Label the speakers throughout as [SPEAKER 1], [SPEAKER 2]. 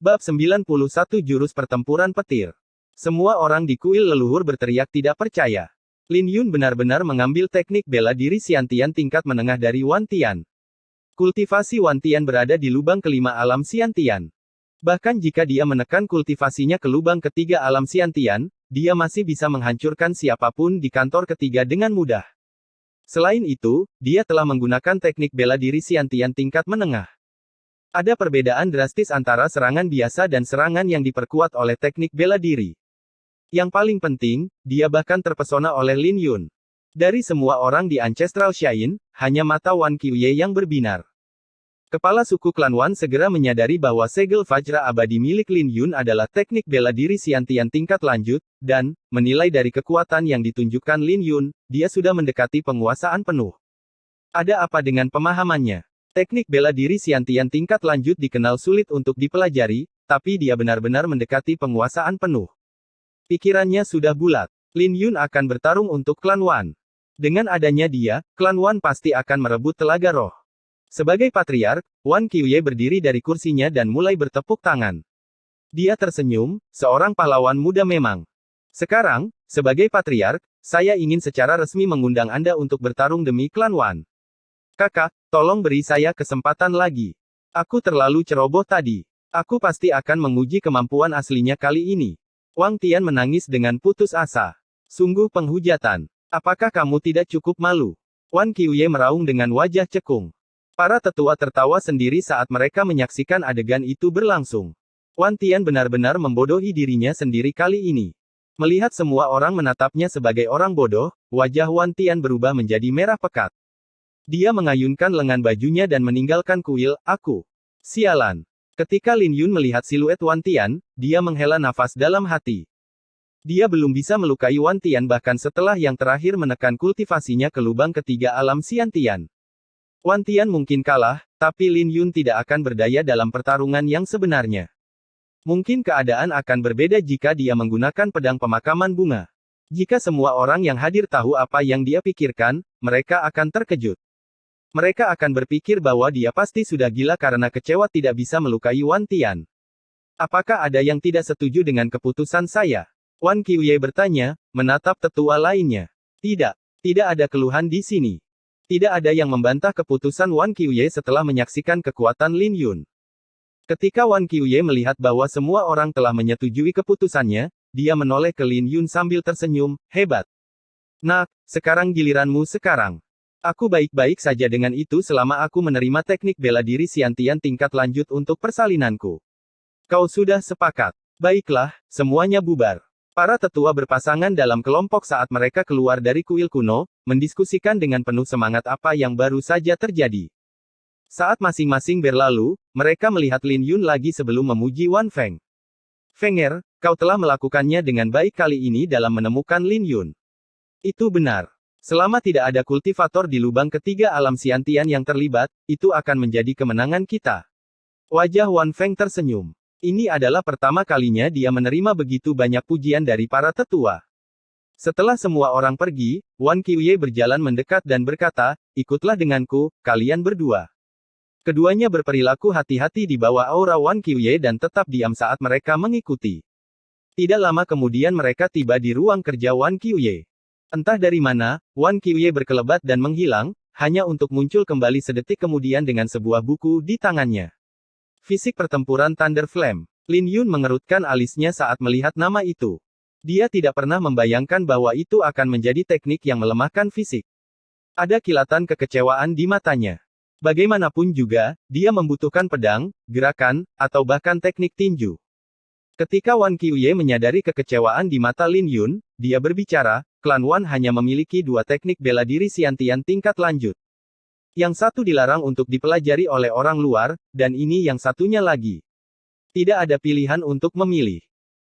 [SPEAKER 1] Bab 91 Jurus Pertempuran Petir. Semua orang di kuil leluhur berteriak tidak percaya. Lin Yun benar-benar mengambil teknik bela diri Xiantian tingkat menengah dari Wan Tian. Kultivasi Wan Tian berada di lubang kelima alam Xiantian. Bahkan jika dia menekan kultivasinya ke lubang ketiga alam Xiantian, dia masih bisa menghancurkan siapapun di kantor ketiga dengan mudah. Selain itu, dia telah menggunakan teknik bela diri Xiantian tingkat menengah. Ada perbedaan drastis antara serangan biasa dan serangan yang diperkuat oleh teknik bela diri. Yang paling penting, dia bahkan terpesona oleh Lin Yun. Dari semua orang di Ancestral Shrine, hanya mata Wan Qiuye yang berbinar. Kepala suku klan Wan segera menyadari bahwa segel Vajra abadi milik Lin Yun adalah teknik bela diri Xiantian tingkat lanjut, dan, menilai dari kekuatan yang ditunjukkan Lin Yun, dia sudah mendekati penguasaan penuh. Ada apa dengan pemahamannya? Teknik bela diri Xiantian tingkat lanjut dikenal sulit untuk dipelajari, tapi dia benar-benar mendekati penguasaan penuh. Pikirannya sudah bulat. Lin Yun akan bertarung untuk klan Wan. Dengan adanya dia, klan Wan pasti akan merebut telaga roh. Sebagai patriark, Wan Qiuye berdiri dari kursinya dan mulai bertepuk tangan. Dia tersenyum, seorang pahlawan muda memang. Sekarang, sebagai patriark, saya ingin secara resmi mengundang Anda untuk bertarung demi klan Wan. Kakak, tolong beri saya kesempatan lagi. Aku terlalu ceroboh tadi. Aku pasti akan menguji kemampuan aslinya kali ini. Wang Tian menangis dengan putus asa. Sungguh penghujatan. Apakah kamu tidak cukup malu? Wan Qiuye meraung dengan wajah cekung. Para tetua tertawa sendiri saat mereka menyaksikan adegan itu berlangsung. Wan Tian benar-benar membodohi dirinya sendiri kali ini. Melihat semua orang menatapnya sebagai orang bodoh, wajah Wan Tian berubah menjadi merah pekat. Dia mengayunkan lengan bajunya dan meninggalkan kuil. Aku. Sialan. Ketika Lin Yun melihat siluet Wan Tian, dia menghela nafas dalam hati. Dia belum bisa melukai Wan Tian bahkan setelah yang terakhir menekan kultivasinya ke lubang ketiga alam Xiantian. Wan Tian mungkin kalah, tapi Lin Yun tidak akan berdaya dalam pertarungan yang sebenarnya. Mungkin keadaan akan berbeda jika dia menggunakan pedang pemakaman bunga. Jika semua orang yang hadir tahu apa yang dia pikirkan, mereka akan terkejut. Mereka akan berpikir bahwa dia pasti sudah gila karena kecewa tidak bisa melukai Wan Tian. Apakah ada yang tidak setuju dengan keputusan saya? Wan Qiuye bertanya, menatap tetua lainnya. Tidak. Tidak ada keluhan di sini. Tidak ada yang membantah keputusan Wan Qiuye setelah menyaksikan kekuatan Lin Yun. Ketika Wan Qiuye melihat bahwa semua orang telah menyetujui keputusannya, dia menoleh ke Lin Yun sambil tersenyum, hebat. Nak, sekarang giliranmu sekarang. Aku baik-baik saja dengan itu selama aku menerima teknik bela diri Xiantian tingkat lanjut untuk persalinanku. Kau sudah sepakat. Baiklah, semuanya bubar. Para tetua berpasangan dalam kelompok saat mereka keluar dari kuil kuno, mendiskusikan dengan penuh semangat apa yang baru saja terjadi. Saat masing-masing berlalu, mereka melihat Lin Yun lagi sebelum memuji Wan Feng. Fenger, kau telah melakukannya dengan baik kali ini dalam menemukan Lin Yun. Itu benar. Selama tidak ada kultivator di lubang ketiga alam Xiantian yang terlibat, itu akan menjadi kemenangan kita. Wajah Wan Feng tersenyum. Ini adalah pertama kalinya dia menerima begitu banyak pujian dari para tetua. Setelah semua orang pergi, Wan Qiuye berjalan mendekat dan berkata, ikutlah denganku, kalian berdua. Keduanya berperilaku hati-hati di bawah aura Wan Qiuye dan tetap diam saat mereka mengikuti. Tidak lama kemudian mereka tiba di ruang kerja Wan Qiuye. Entah dari mana, Wan Qiuye berkelebat dan menghilang, hanya untuk muncul kembali sedetik kemudian dengan sebuah buku di tangannya. Fisik pertempuran Thunder Flame. Lin Yun mengerutkan alisnya saat melihat nama itu. Dia tidak pernah membayangkan bahwa itu akan menjadi teknik yang melemahkan fisik. Ada kilatan kekecewaan di matanya. Bagaimanapun juga, dia membutuhkan pedang, gerakan, atau bahkan teknik tinju. Ketika Wan Qiuye menyadari kekecewaan di mata Lin Yun, dia berbicara, klan Wan hanya memiliki dua teknik bela diri Xiantian tingkat lanjut. Yang satu dilarang untuk dipelajari oleh orang luar, dan ini yang satunya lagi. Tidak ada pilihan untuk memilih.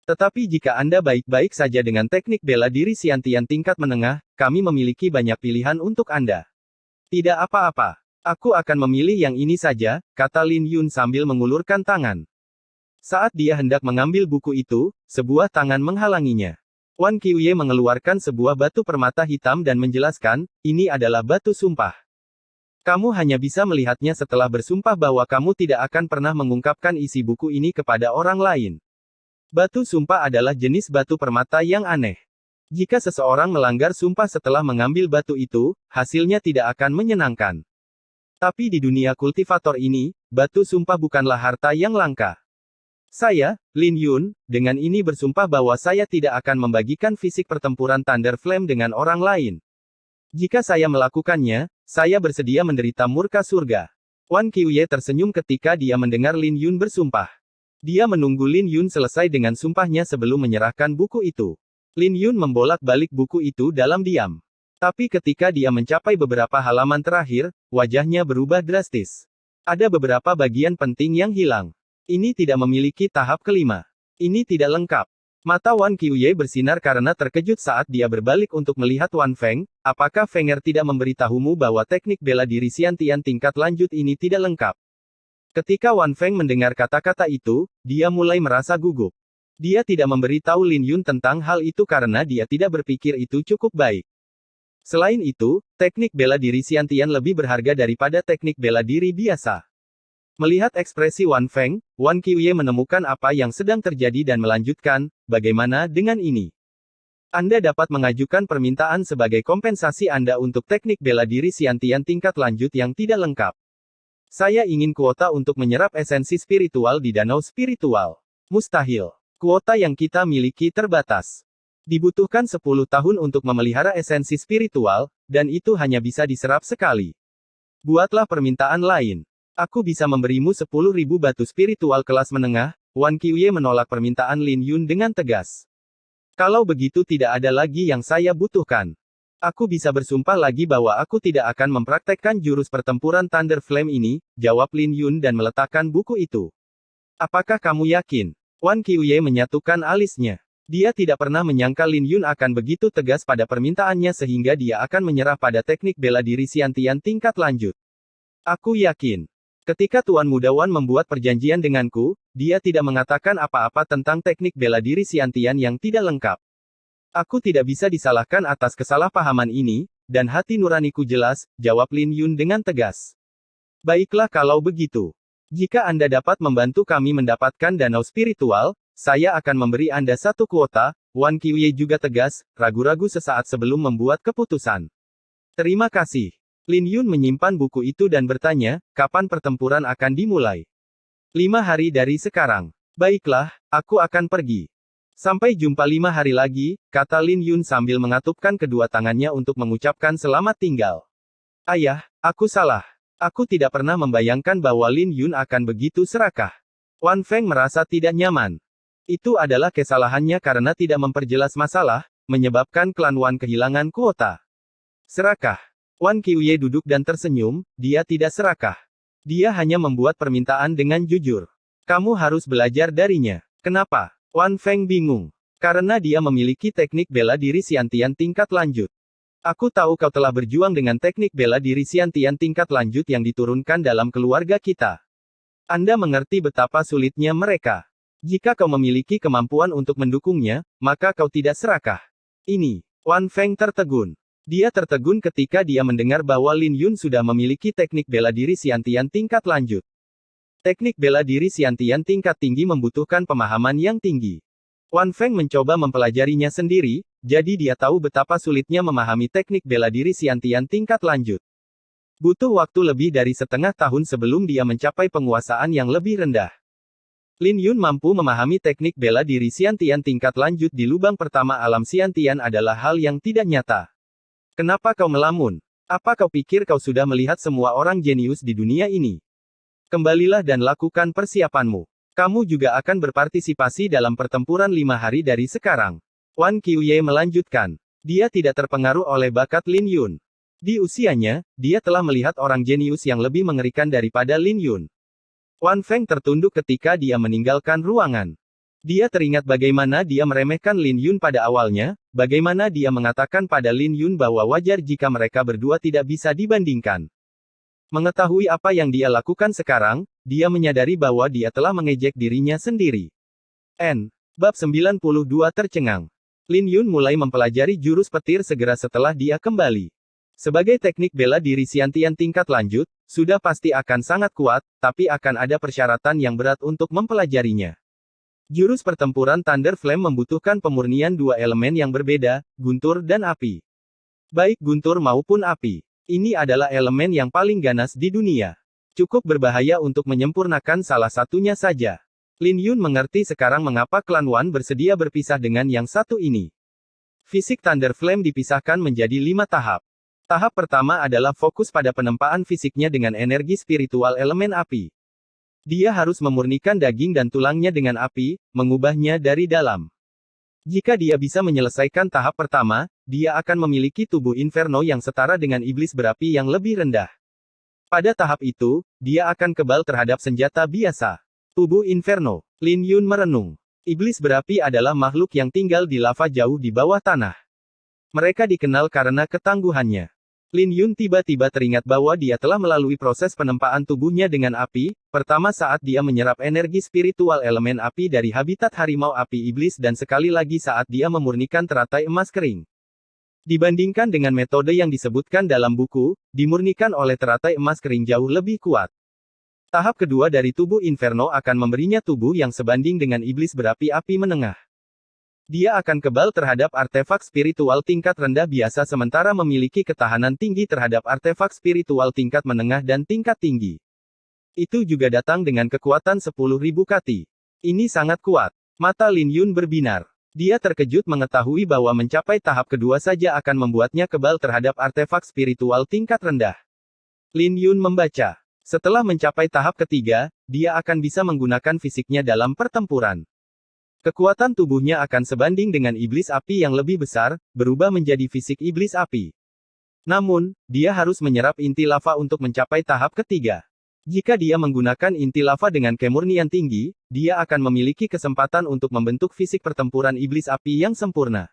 [SPEAKER 1] Tetapi jika Anda baik-baik saja dengan teknik bela diri Xiantian tingkat menengah, kami memiliki banyak pilihan untuk Anda. Tidak apa-apa. Aku akan memilih yang ini saja, kata Lin Yun sambil mengulurkan tangan. Saat dia hendak mengambil buku itu, sebuah tangan menghalanginya. Wan Qiuye mengeluarkan sebuah batu permata hitam dan menjelaskan, ini adalah batu sumpah. Kamu hanya bisa melihatnya setelah bersumpah bahwa kamu tidak akan pernah mengungkapkan isi buku ini kepada orang lain. Batu sumpah adalah jenis batu permata yang aneh. Jika seseorang melanggar sumpah setelah mengambil batu itu, hasilnya tidak akan menyenangkan. Tapi di dunia kultivator ini, batu sumpah bukanlah harta yang langka. Saya, Lin Yun, dengan ini bersumpah bahwa saya tidak akan membagikan fisik pertempuran Thunder Flame dengan orang lain. Jika saya melakukannya, saya bersedia menderita murka surga. Wan Qiuye tersenyum ketika dia mendengar Lin Yun bersumpah. Dia menunggu Lin Yun selesai dengan sumpahnya sebelum menyerahkan buku itu. Lin Yun membolak-balik buku itu dalam diam. Tapi ketika dia mencapai beberapa halaman terakhir, wajahnya berubah drastis. Ada beberapa bagian penting yang hilang. Ini tidak memiliki tahap kelima. Ini tidak lengkap. Mata Wan Qiuye bersinar karena terkejut saat dia berbalik untuk melihat Wan Feng. Apakah Fenger tidak memberitahumu bahwa teknik bela diri Xiantian tingkat lanjut ini tidak lengkap? Ketika Wan Feng mendengar kata-kata itu, dia mulai merasa gugup. Dia tidak memberitahu Lin Yun tentang hal itu karena dia tidak berpikir itu cukup baik. Selain itu, teknik bela diri Xiantian lebih berharga daripada teknik bela diri biasa. Melihat ekspresi Wan Feng, Wan Qiuye menemukan apa yang sedang terjadi dan melanjutkan, bagaimana dengan ini? Anda dapat mengajukan permintaan sebagai kompensasi Anda untuk teknik bela diri Xiantian tingkat lanjut yang tidak lengkap. Saya ingin kuota untuk menyerap esensi spiritual di danau spiritual. Mustahil. Kuota yang kita miliki terbatas. Dibutuhkan 10 tahun untuk memelihara esensi spiritual, dan itu hanya bisa diserap sekali. Buatlah permintaan lain. Aku bisa memberimu 10.000 batu spiritual kelas menengah. Wan Qiuye menolak permintaan Lin Yun dengan tegas. Kalau begitu tidak ada lagi yang saya butuhkan. Aku bisa bersumpah lagi bahwa aku tidak akan mempraktekkan jurus pertempuran Thunder Flame ini, jawab Lin Yun dan meletakkan buku itu. Apakah kamu yakin? Wan Qiuye menyatukan alisnya. Dia tidak pernah menyangka Lin Yun akan begitu tegas pada permintaannya sehingga dia akan menyerah pada teknik bela diri Xiantian tingkat lanjut. Aku yakin. Ketika Tuan Muda Wan membuat perjanjian denganku, dia tidak mengatakan apa-apa tentang teknik bela diri Xiantian yang tidak lengkap. Aku tidak bisa disalahkan atas kesalahpahaman ini, dan hati nuraniku jelas, jawab Lin Yun dengan tegas. Baiklah kalau begitu. Jika Anda dapat membantu kami mendapatkan danau spiritual, saya akan memberi Anda 1 kuota. Wan Qiuye juga tegas, ragu-ragu sesaat sebelum membuat keputusan. Terima kasih. Lin Yun menyimpan buku itu dan bertanya, kapan pertempuran akan dimulai? 5 hari dari sekarang. Baiklah, aku akan pergi. Sampai jumpa 5 hari lagi, kata Lin Yun sambil mengatupkan kedua tangannya untuk mengucapkan selamat tinggal. Ayah, aku salah. Aku tidak pernah membayangkan bahwa Lin Yun akan begitu serakah. Wan Feng merasa tidak nyaman. Itu adalah kesalahannya karena tidak memperjelas masalah, menyebabkan klan Wan kehilangan kuota. Serakah. Wan Qiuye duduk dan tersenyum, dia tidak serakah. Dia hanya membuat permintaan dengan jujur. Kamu harus belajar darinya. Kenapa? Wan Feng bingung. Karena dia memiliki teknik bela diri Xiantian tingkat lanjut. Aku tahu kau telah berjuang dengan teknik bela diri Xiantian tingkat lanjut yang diturunkan dalam keluarga kita. Anda mengerti betapa sulitnya mereka. Jika kau memiliki kemampuan untuk mendukungnya, maka kau tidak serakah. Ini. Wan Feng tertegun. Dia tertegun ketika dia mendengar bahwa Lin Yun sudah memiliki teknik bela diri Xiantian tingkat lanjut. Teknik bela diri Xiantian tingkat tinggi membutuhkan pemahaman yang tinggi. Wan Feng mencoba mempelajarinya sendiri, jadi dia tahu betapa sulitnya memahami teknik bela diri Xiantian tingkat lanjut. Butuh waktu lebih dari setengah tahun sebelum dia mencapai penguasaan yang lebih rendah. Lin Yun mampu memahami teknik bela diri Xiantian tingkat lanjut di lubang pertama alam Xiantian adalah hal yang tidak nyata. Kenapa kau melamun? Apa kau pikir kau sudah melihat semua orang jenius di dunia ini? Kembalilah dan lakukan persiapanmu. Kamu juga akan berpartisipasi dalam pertempuran 5 hari dari sekarang. Wan Qiuye melanjutkan. Dia tidak terpengaruh oleh bakat Lin Yun. Di usianya, dia telah melihat orang jenius yang lebih mengerikan daripada Lin Yun. Wan Feng tertunduk ketika dia meninggalkan ruangan. Dia teringat bagaimana dia meremehkan Lin Yun pada awalnya, bagaimana dia mengatakan pada Lin Yun bahwa wajar jika mereka berdua tidak bisa dibandingkan. Mengetahui apa yang dia lakukan sekarang, dia menyadari bahwa dia telah mengejek dirinya sendiri. Bab 92 tercengang. Lin Yun mulai mempelajari jurus petir segera setelah dia kembali. Sebagai teknik bela diri Xiantian tingkat lanjut, sudah pasti akan sangat kuat, tapi akan ada persyaratan yang berat untuk mempelajarinya. Jurus pertempuran Thunder Flame membutuhkan pemurnian dua elemen yang berbeda, guntur dan api. Baik guntur maupun api, ini adalah elemen yang paling ganas di dunia. Cukup berbahaya untuk menyempurnakan salah satunya saja. Lin Yun mengerti sekarang mengapa klan Wan bersedia berpisah dengan yang satu ini. Fisik Thunder Flame dipisahkan menjadi 5 tahap. Tahap pertama adalah fokus pada penempaan fisiknya dengan energi spiritual elemen api. Dia harus memurnikan daging dan tulangnya dengan api, mengubahnya dari dalam. Jika dia bisa menyelesaikan tahap pertama, dia akan memiliki tubuh inferno yang setara dengan iblis berapi yang lebih rendah. Pada tahap itu, dia akan kebal terhadap senjata biasa. Tubuh inferno. Lin Yun merenung. Iblis berapi adalah makhluk yang tinggal di lava jauh di bawah tanah. Mereka dikenal karena ketangguhannya. Lin Yun tiba-tiba teringat bahwa dia telah melalui proses penempaan tubuhnya dengan api, pertama saat dia menyerap energi spiritual elemen api dari habitat harimau api iblis dan sekali lagi saat dia memurnikan teratai emas kering. Dibandingkan dengan metode yang disebutkan dalam buku, dimurnikan oleh teratai emas kering jauh lebih kuat. Tahap kedua dari tubuh inferno akan memberinya tubuh yang sebanding dengan iblis berapi api menengah. Dia akan kebal terhadap artefak spiritual tingkat rendah biasa sementara memiliki ketahanan tinggi terhadap artefak spiritual tingkat menengah dan tingkat tinggi. Itu juga datang dengan kekuatan 10.000 kati. Ini sangat kuat. Mata Lin Yun berbinar. Dia terkejut mengetahui bahwa mencapai tahap kedua saja akan membuatnya kebal terhadap artefak spiritual tingkat rendah. Lin Yun membaca. Setelah mencapai tahap ketiga, dia akan bisa menggunakan fisiknya dalam pertempuran. Kekuatan tubuhnya akan sebanding dengan iblis api yang lebih besar, berubah menjadi fisik iblis api. Namun, dia harus menyerap inti lava untuk mencapai tahap ketiga. Jika dia menggunakan inti lava dengan kemurnian tinggi, dia akan memiliki kesempatan untuk membentuk fisik pertempuran iblis api yang sempurna.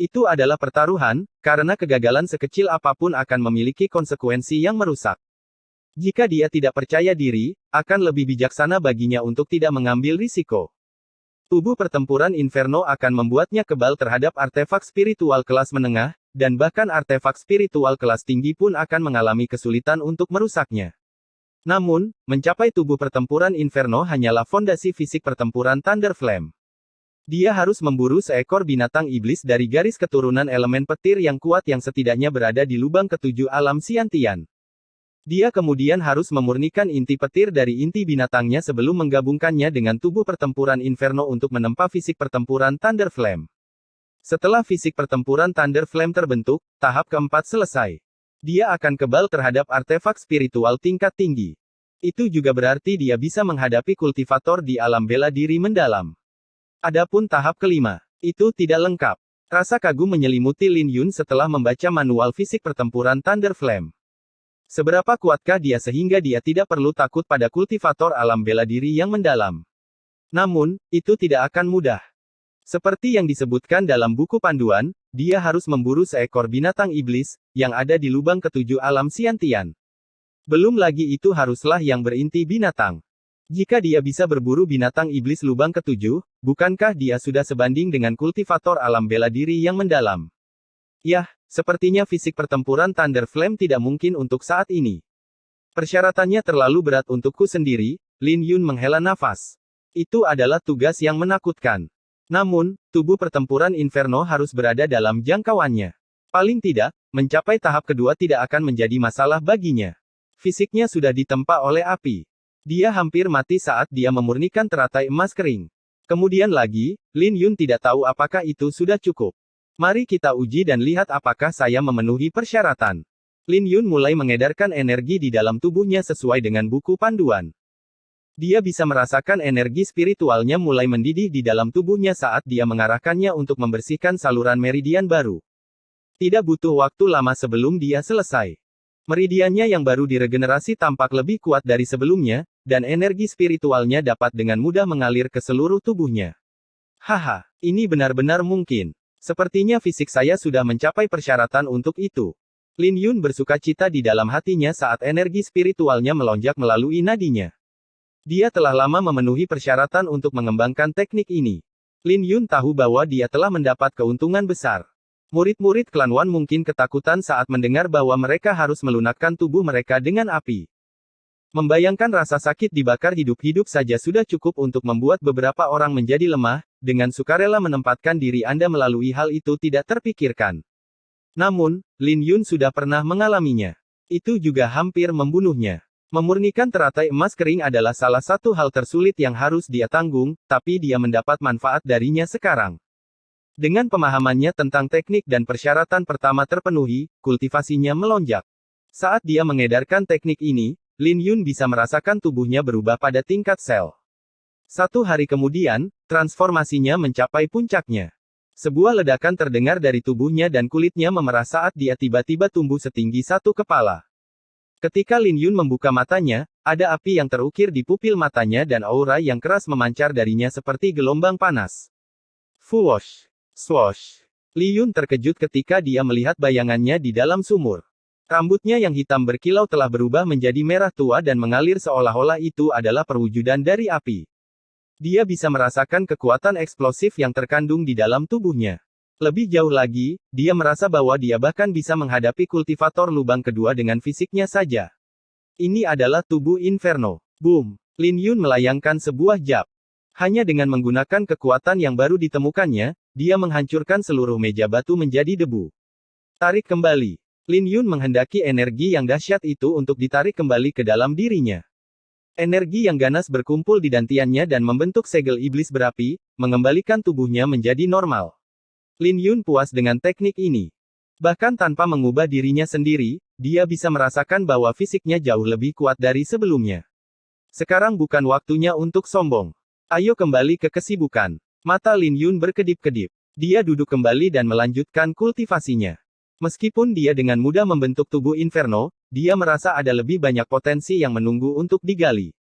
[SPEAKER 1] Itu adalah pertaruhan, karena kegagalan sekecil apapun akan memiliki konsekuensi yang merusak. Jika dia tidak percaya diri, akan lebih bijaksana baginya untuk tidak mengambil risiko. Tubuh pertempuran inferno akan membuatnya kebal terhadap artefak spiritual kelas menengah, dan bahkan artefak spiritual kelas tinggi pun akan mengalami kesulitan untuk merusaknya. Namun, mencapai tubuh pertempuran inferno hanyalah fondasi fisik pertempuran Thunder Flame. Dia harus memburu seekor binatang iblis dari garis keturunan elemen petir yang kuat yang setidaknya berada di lubang ketujuh alam Xiantian. Dia kemudian harus memurnikan inti petir dari inti binatangnya sebelum menggabungkannya dengan tubuh pertempuran inferno untuk menempa fisik pertempuran Thunder Flame. Setelah fisik pertempuran Thunder Flame terbentuk, tahap keempat selesai. Dia akan kebal terhadap artefak spiritual tingkat tinggi. Itu juga berarti dia bisa menghadapi kultivator di alam bela diri mendalam. Adapun tahap kelima, itu tidak lengkap. Rasa kagum menyelimuti Lin Yun setelah membaca manual fisik pertempuran Thunder Flame. Seberapa kuatkah dia sehingga dia tidak perlu takut pada kultivator alam bela diri yang mendalam? Namun, itu tidak akan mudah. Seperti yang disebutkan dalam buku panduan, dia harus memburu seekor binatang iblis, yang ada di lubang ketujuh alam Xiantian. Belum lagi itu haruslah yang berinti binatang. Jika dia bisa berburu binatang iblis lubang ketujuh, bukankah dia sudah sebanding dengan kultivator alam bela diri yang mendalam? Yah, sepertinya fisik pertempuran Thunder Flame tidak mungkin untuk saat ini. Persyaratannya terlalu berat untukku sendiri, Lin Yun menghela nafas. Itu adalah tugas yang menakutkan. Namun, tubuh pertempuran inferno harus berada dalam jangkauannya. Paling tidak, mencapai tahap kedua tidak akan menjadi masalah baginya. Fisiknya sudah ditempa oleh api. Dia hampir mati saat dia memurnikan teratai emas kering. Kemudian lagi, Lin Yun tidak tahu apakah itu sudah cukup. Mari kita uji dan lihat apakah saya memenuhi persyaratan. Lin Yun mulai mengedarkan energi di dalam tubuhnya sesuai dengan buku panduan. Dia bisa merasakan energi spiritualnya mulai mendidih di dalam tubuhnya saat dia mengarahkannya untuk membersihkan saluran meridian baru. Tidak butuh waktu lama sebelum dia selesai. Meridiannya yang baru diregenerasi tampak lebih kuat dari sebelumnya, dan energi spiritualnya dapat dengan mudah mengalir ke seluruh tubuhnya. Haha, ini benar-benar mungkin. Sepertinya fisik saya sudah mencapai persyaratan untuk itu. Lin Yun bersukacita di dalam hatinya saat energi spiritualnya melonjak melalui nadinya. Dia telah lama memenuhi persyaratan untuk mengembangkan teknik ini. Lin Yun tahu bahwa dia telah mendapat keuntungan besar. Murid-murid klan Wan mungkin ketakutan saat mendengar bahwa mereka harus melunakkan tubuh mereka dengan api. Membayangkan rasa sakit dibakar hidup-hidup saja sudah cukup untuk membuat beberapa orang menjadi lemah, dengan sukarela menempatkan diri Anda melalui hal itu tidak terpikirkan. Namun, Lin Yun sudah pernah mengalaminya. Itu juga hampir membunuhnya. Memurnikan teratai emas kering adalah salah satu hal tersulit yang harus dia tanggung, tapi dia mendapat manfaat darinya sekarang. Dengan pemahamannya tentang teknik dan persyaratan pertama terpenuhi, kultivasinya melonjak. Saat dia mengedarkan teknik ini, Lin Yun bisa merasakan tubuhnya berubah pada tingkat sel. 1 hari kemudian, transformasinya mencapai puncaknya. Sebuah ledakan terdengar dari tubuhnya dan kulitnya memerah saat dia tiba-tiba tumbuh setinggi 1 kepala. Ketika Lin Yun membuka matanya, ada api yang terukir di pupil matanya dan aura yang keras memancar darinya seperti gelombang panas. Fuosh! Swosh! Li Yun terkejut ketika dia melihat bayangannya di dalam sumur. Rambutnya yang hitam berkilau telah berubah menjadi merah tua dan mengalir seolah-olah itu adalah perwujudan dari api. Dia bisa merasakan kekuatan eksplosif yang terkandung di dalam tubuhnya. Lebih jauh lagi, dia merasa bahwa dia bahkan bisa menghadapi kultivator lubang kedua dengan fisiknya saja. Ini adalah tubuh Inferno. Boom! Lin Yun melayangkan sebuah jab. Hanya dengan menggunakan kekuatan yang baru ditemukannya, dia menghancurkan seluruh meja batu menjadi debu. Tarik kembali. Lin Yun menghendaki energi yang dahsyat itu untuk ditarik kembali ke dalam dirinya. Energi yang ganas berkumpul di dantiannya dan membentuk segel iblis berapi, mengembalikan tubuhnya menjadi normal. Lin Yun puas dengan teknik ini. Bahkan tanpa mengubah dirinya sendiri, dia bisa merasakan bahwa fisiknya jauh lebih kuat dari sebelumnya. Sekarang bukan waktunya untuk sombong. Ayo kembali ke kesibukan. Mata Lin Yun berkedip-kedip. Dia duduk kembali dan melanjutkan kultivasinya. Meskipun dia dengan mudah membentuk tubuh Inferno, dia merasa ada lebih banyak potensi yang menunggu untuk digali.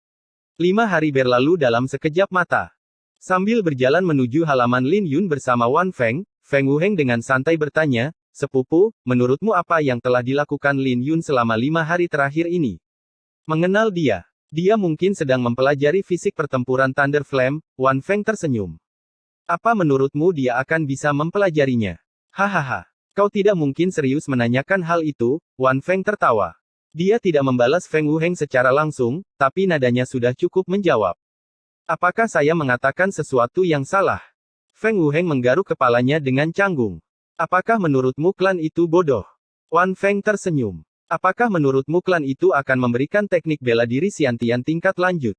[SPEAKER 1] 5 hari berlalu dalam sekejap mata. Sambil berjalan menuju halaman Lin Yun bersama Wan Feng, Feng Wuheng dengan santai bertanya, "Sepupu, menurutmu apa yang telah dilakukan Lin Yun selama 5 hari terakhir ini?" Mengenal dia. Dia mungkin sedang mempelajari fisik pertempuran Thunder Flame, Wan Feng tersenyum. Apa menurutmu dia akan bisa mempelajarinya? Hahaha. Kau tidak mungkin serius menanyakan hal itu, Wan Feng tertawa. Dia tidak membalas Feng Wuheng secara langsung, tapi nadanya sudah cukup menjawab. Apakah saya mengatakan sesuatu yang salah? Feng Wuheng menggaruk kepalanya dengan canggung. Apakah menurutmu klan itu bodoh? Wan Feng tersenyum. Apakah menurutmu klan itu akan memberikan teknik bela diri Xiantian tingkat lanjut?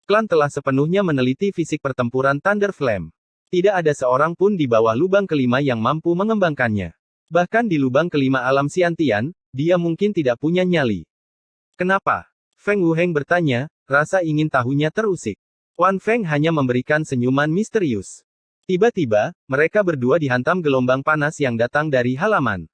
[SPEAKER 1] Klan telah sepenuhnya meneliti fisik pertempuran Thunder Flame. Tidak ada seorang pun di bawah lubang kelima yang mampu mengembangkannya. Bahkan di lubang kelima alam Xiantian, dia mungkin tidak punya nyali. Kenapa? Feng Wuheng bertanya, rasa ingin tahunya terusik. Wan Feng hanya memberikan senyuman misterius. Tiba-tiba, mereka berdua dihantam gelombang panas yang datang dari halaman.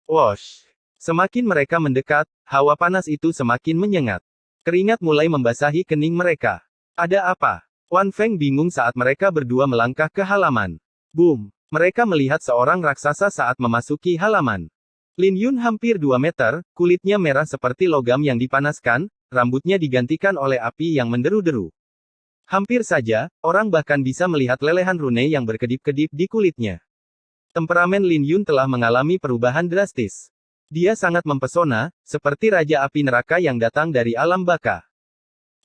[SPEAKER 1] Wosh! Semakin mereka mendekat, hawa panas itu semakin menyengat. Keringat mulai membasahi kening mereka. Ada apa? Wan Feng bingung saat mereka berdua melangkah ke halaman. Boom! Mereka melihat seorang raksasa saat memasuki halaman. Lin Yun hampir 2 meter, kulitnya merah seperti logam yang dipanaskan, rambutnya digantikan oleh api yang menderu-deru. Hampir saja, orang bahkan bisa melihat lelehan rune yang berkedip-kedip di kulitnya. Temperamen Lin Yun telah mengalami perubahan drastis. Dia sangat mempesona, seperti raja api neraka yang datang dari alam baka.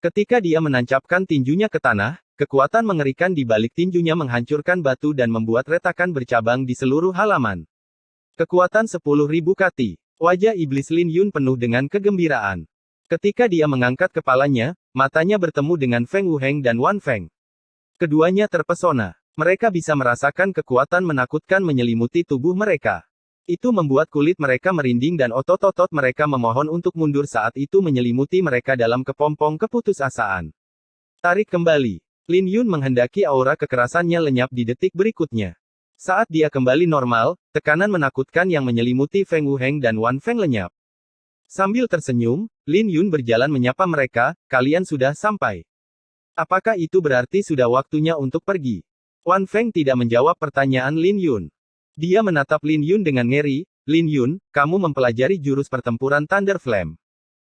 [SPEAKER 1] Ketika dia menancapkan tinjunya ke tanah, kekuatan mengerikan di balik tinjunya menghancurkan batu dan membuat retakan bercabang di seluruh halaman. Kekuatan 10.000 kati. Wajah iblis Lin Yun penuh dengan kegembiraan. Ketika dia mengangkat kepalanya, matanya bertemu dengan Feng Wuheng dan Wan Feng. Keduanya terpesona. Mereka bisa merasakan kekuatan menakutkan menyelimuti tubuh mereka. Itu membuat kulit mereka merinding dan otot-otot mereka memohon untuk mundur saat itu menyelimuti mereka dalam kepompong keputusasaan. Tarik kembali. Lin Yun menghendaki aura kekerasannya lenyap di detik berikutnya. Saat dia kembali normal, tekanan menakutkan yang menyelimuti Feng Wuheng dan Wan Feng lenyap. Sambil tersenyum, Lin Yun berjalan menyapa mereka, "Kalian sudah sampai. Apakah itu berarti sudah waktunya untuk pergi?" Wan Feng tidak menjawab pertanyaan Lin Yun. Dia menatap Lin Yun dengan ngeri, "Lin Yun, kamu mempelajari jurus pertempuran Thunder Flame?"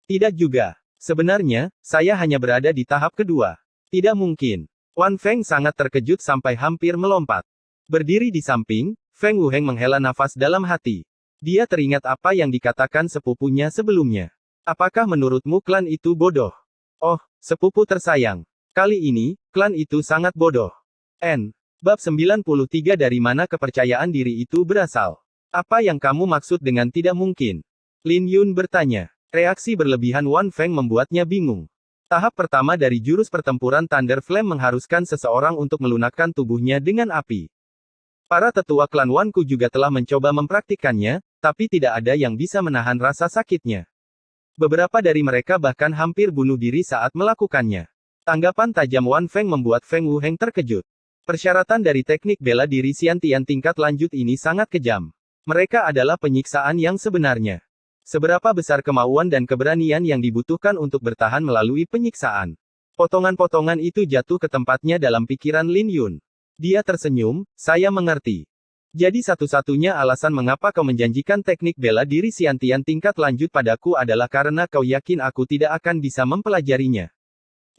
[SPEAKER 1] "Tidak juga. Sebenarnya, saya hanya berada di tahap kedua." "Tidak mungkin." Wan Feng sangat terkejut sampai hampir melompat. Berdiri di samping, Feng Wuheng menghela nafas dalam hati. Dia teringat apa yang dikatakan sepupunya sebelumnya. Apakah menurutmu klan itu bodoh? Oh, sepupu tersayang. Kali ini, klan itu sangat bodoh. Bab 93 Dari mana kepercayaan diri itu berasal? Apa yang kamu maksud dengan tidak mungkin? Lin Yun bertanya. Reaksi berlebihan Wan Feng membuatnya bingung. Tahap pertama dari jurus pertempuran Thunder Flame mengharuskan seseorang untuk melunakkan tubuhnya dengan api. Para tetua klan Wanku juga telah mencoba mempraktikkannya, tapi tidak ada yang bisa menahan rasa sakitnya. Beberapa dari mereka bahkan hampir bunuh diri saat melakukannya. Tanggapan tajam Wan Feng membuat Feng Wuheng terkejut. Persyaratan dari teknik bela diri Xiantian tingkat lanjut ini sangat kejam. Mereka adalah penyiksaan yang sebenarnya. Seberapa besar kemauan dan keberanian yang dibutuhkan untuk bertahan melalui penyiksaan? Potongan-potongan itu jatuh ke tempatnya dalam pikiran Lin Yun. Dia tersenyum, saya mengerti. Jadi satu-satunya alasan mengapa kau menjanjikan teknik bela diri Xiantian tingkat lanjut padaku adalah karena kau yakin aku tidak akan bisa mempelajarinya.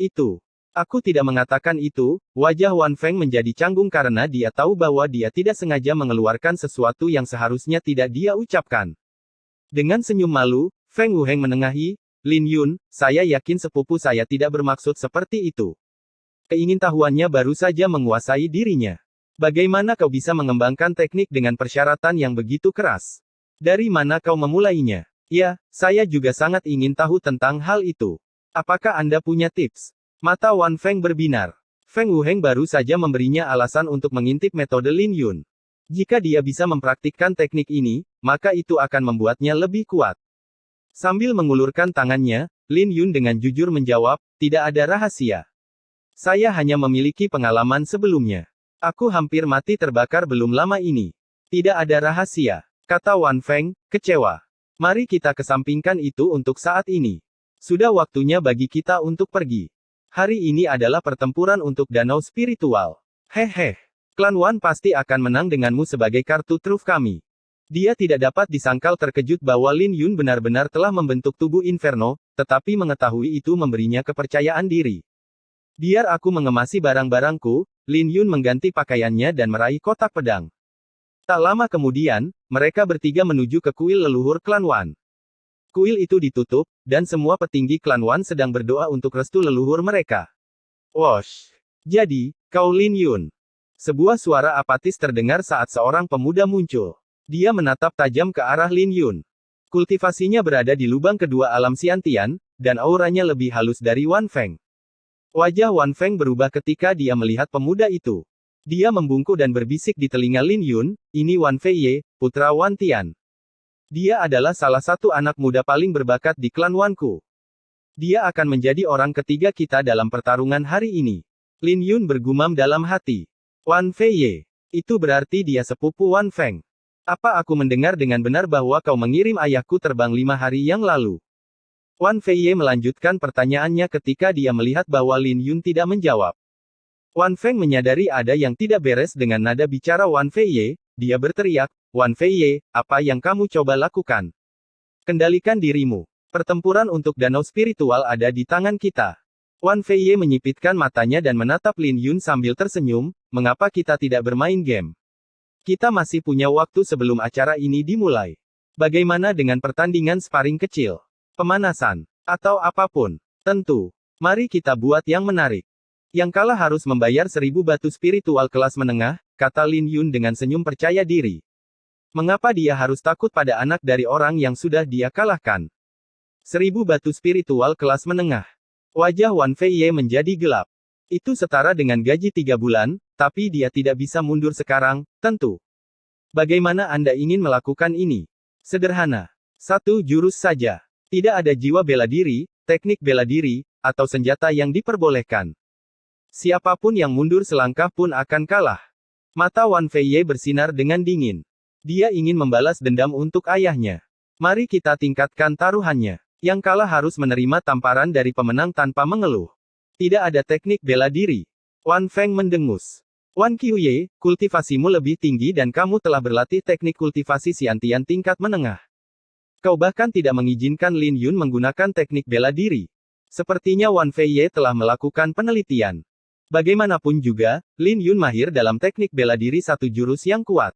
[SPEAKER 1] Itu. Aku tidak mengatakan itu. Wajah Wan Feng menjadi canggung karena dia tahu bahwa dia tidak sengaja mengeluarkan sesuatu yang seharusnya tidak dia ucapkan. Dengan senyum malu, Feng Wuheng menengahi, Lin Yun, saya yakin sepupu saya tidak bermaksud seperti itu. Keingintahuannya baru saja menguasai dirinya. Bagaimana kau bisa mengembangkan teknik dengan persyaratan yang begitu keras? Dari mana kau memulainya? Ya, saya juga sangat ingin tahu tentang hal itu. Apakah Anda punya tips? Mata Wan Feng berbinar. Feng Wuheng baru saja memberinya alasan untuk mengintip metode Lin Yun. Jika dia bisa mempraktikkan teknik ini, maka itu akan membuatnya lebih kuat. Sambil mengulurkan tangannya, Lin Yun dengan jujur menjawab, tidak ada rahasia. Saya hanya memiliki pengalaman sebelumnya. Aku hampir mati terbakar belum lama ini. Tidak ada rahasia, kata Wan Feng, kecewa. Mari kita kesampingkan itu untuk saat ini. Sudah waktunya bagi kita untuk pergi. Hari ini adalah pertempuran untuk danau spiritual. Hehe. Klan Wan pasti akan menang denganmu sebagai kartu truf kami. Dia tidak dapat disangkal terkejut bahwa Lin Yun benar-benar telah membentuk tubuh Inferno, tetapi mengetahui itu memberinya kepercayaan diri. Biar aku mengemasi barang-barangku, Lin Yun mengganti pakaiannya dan meraih kotak pedang. Tak lama kemudian, mereka bertiga menuju ke kuil leluhur klan Wan. Kuil itu ditutup, dan semua petinggi klan Wan sedang berdoa untuk restu leluhur mereka. Wosh! Jadi, kau Lin Yun. Sebuah suara apatis terdengar saat seorang pemuda muncul. Dia menatap tajam ke arah Lin Yun. Kultivasinya berada di lubang kedua alam Xiantian, dan auranya lebih halus dari Wan Feng. Wajah Wan Feng berubah ketika dia melihat pemuda itu. Dia membungkuk dan berbisik di telinga Lin Yun, ini Wan Feiye, putra Wan Tian. Dia adalah salah satu anak muda paling berbakat di klan Wanku. Dia akan menjadi orang ketiga kita dalam pertarungan hari ini. Lin Yun bergumam dalam hati. Wan Feiye. Itu berarti dia sepupu Wan Feng. Apa aku mendengar dengan benar bahwa kau mengirim ayahku terbang 5 hari yang lalu? Wan Feiye melanjutkan pertanyaannya ketika dia melihat bahwa Lin Yun tidak menjawab. Wan Feng menyadari ada yang tidak beres dengan nada bicara Wan Feiye, dia berteriak, Wan Feiye, apa yang kamu coba lakukan? Kendalikan dirimu. Pertempuran untuk danau spiritual ada di tangan kita. Wan Feiye menyipitkan matanya dan menatap Lin Yun sambil tersenyum, mengapa kita tidak bermain game? Kita masih punya waktu sebelum acara ini dimulai. Bagaimana dengan pertandingan sparring kecil? Pemanasan, atau apapun. Tentu. Mari kita buat yang menarik. Yang kalah harus membayar 1000 batu spiritual kelas menengah, kata Lin Yun dengan senyum percaya diri. Mengapa dia harus takut pada anak dari orang yang sudah dia kalahkan? 1000 batu spiritual kelas menengah. Wajah Wan Feiye menjadi gelap. Itu setara dengan gaji 3 bulan, tapi dia tidak bisa mundur sekarang, tentu. Bagaimana Anda ingin melakukan ini? Sederhana. 1 jurus saja. Tidak ada jiwa bela diri, teknik bela diri, atau senjata yang diperbolehkan. Siapapun yang mundur selangkah pun akan kalah. Mata Wan Feiye bersinar dengan dingin. Dia ingin membalas dendam untuk ayahnya. Mari kita tingkatkan taruhannya. Yang kalah harus menerima tamparan dari pemenang tanpa mengeluh. Tidak ada teknik bela diri. Wan Feng mendengus. Wan Qiuye, kultivasimu lebih tinggi dan kamu telah berlatih teknik kultivasi Xiantian tingkat menengah. Kau bahkan tidak mengizinkan Lin Yun menggunakan teknik bela diri. Sepertinya Wan Feiye telah melakukan penelitian. Bagaimanapun juga, Lin Yun mahir dalam teknik bela diri 1 jurus yang kuat.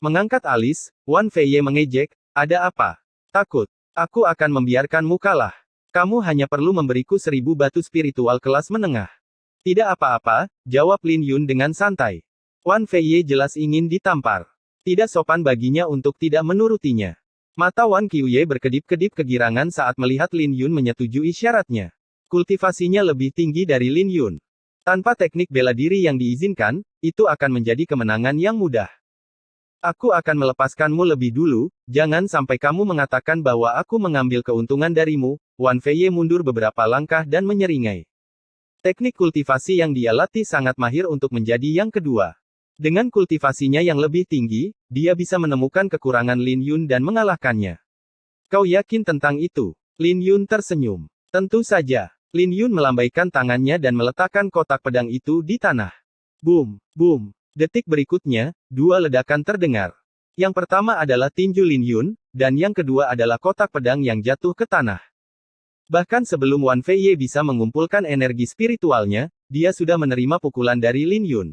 [SPEAKER 1] Mengangkat alis, Wan Feiye mengejek, ada apa? Takut. Aku akan membiarkanmu kalah. Kamu hanya perlu memberiku 1000 batu spiritual kelas menengah. Tidak apa-apa, jawab Lin Yun dengan santai. Wan Feiye jelas ingin ditampar. Tidak sopan baginya untuk tidak menurutinya. Mata Wan Qiuye berkedip-kedip kegirangan saat melihat Lin Yun menyetujui syaratnya. Kultivasinya lebih tinggi dari Lin Yun. Tanpa teknik bela diri yang diizinkan, itu akan menjadi kemenangan yang mudah. Aku akan melepaskanmu lebih dulu, jangan sampai kamu mengatakan bahwa aku mengambil keuntungan darimu. Wan Feiye mundur beberapa langkah dan menyeringai. Teknik kultivasi yang dia latih sangat mahir untuk menjadi yang kedua. Dengan kultivasinya yang lebih tinggi, dia bisa menemukan kekurangan Lin Yun dan mengalahkannya. Kau yakin tentang itu? Lin Yun tersenyum. Tentu saja. Lin Yun melambaikan tangannya dan meletakkan kotak pedang itu di tanah. Boom, boom. Detik berikutnya, 2 ledakan terdengar. Yang pertama adalah tinju Lin Yun, dan yang kedua adalah kotak pedang yang jatuh ke tanah. Bahkan sebelum Wan Feiye bisa mengumpulkan energi spiritualnya, dia sudah menerima pukulan dari Lin Yun.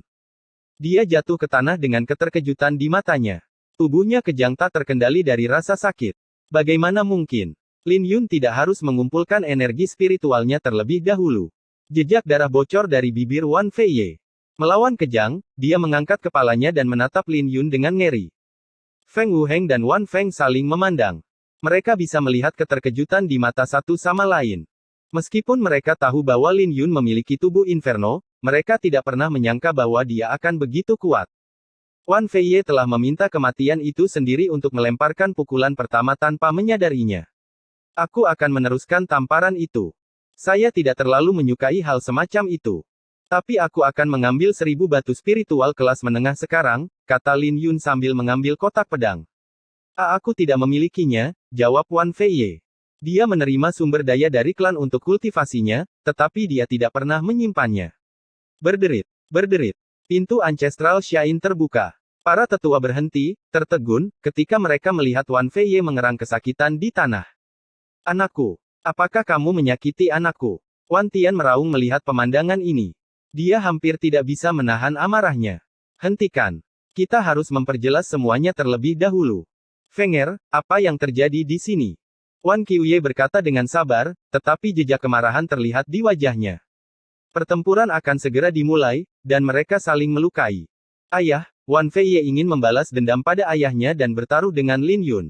[SPEAKER 1] Dia jatuh ke tanah dengan keterkejutan di matanya. Tubuhnya kejang tak terkendali dari rasa sakit. Bagaimana mungkin? Lin Yun tidak harus mengumpulkan energi spiritualnya terlebih dahulu. Jejak darah bocor dari bibir Wan Feiye. Melawan kejang, dia mengangkat kepalanya dan menatap Lin Yun dengan ngeri. Feng Wuheng dan Wan Feng saling memandang. Mereka bisa melihat keterkejutan di mata satu sama lain. Meskipun mereka tahu bahwa Lin Yun memiliki tubuh inferno, mereka tidak pernah menyangka bahwa dia akan begitu kuat. Wan Feiye telah meminta kematian itu sendiri untuk melemparkan pukulan pertama tanpa menyadarinya. Aku akan meneruskan tamparan itu. Saya tidak terlalu menyukai hal semacam itu. Tapi aku akan mengambil 1000 batu spiritual kelas menengah sekarang, kata Lin Yun sambil mengambil kotak pedang. Aku tidak memilikinya, jawab Wan Feiye. Dia menerima sumber daya dari klan untuk kultivasinya, tetapi dia tidak pernah menyimpannya. Berderit, berderit. Pintu Ancestral Shrine terbuka. Para tetua berhenti, tertegun, ketika mereka melihat Wan Feiye mengerang kesakitan di tanah. Anakku, apakah kamu menyakiti anakku? Wan Tian meraung melihat pemandangan ini. Dia hampir tidak bisa menahan amarahnya. Hentikan. Kita harus memperjelas semuanya terlebih dahulu. Fenger, apa yang terjadi di sini? Wan Qiuye berkata dengan sabar, tetapi jejak kemarahan terlihat di wajahnya. Pertempuran akan segera dimulai, dan mereka saling melukai. Ayah, Wan Feiye ingin membalas dendam pada ayahnya dan bertaruh dengan Lin Yun.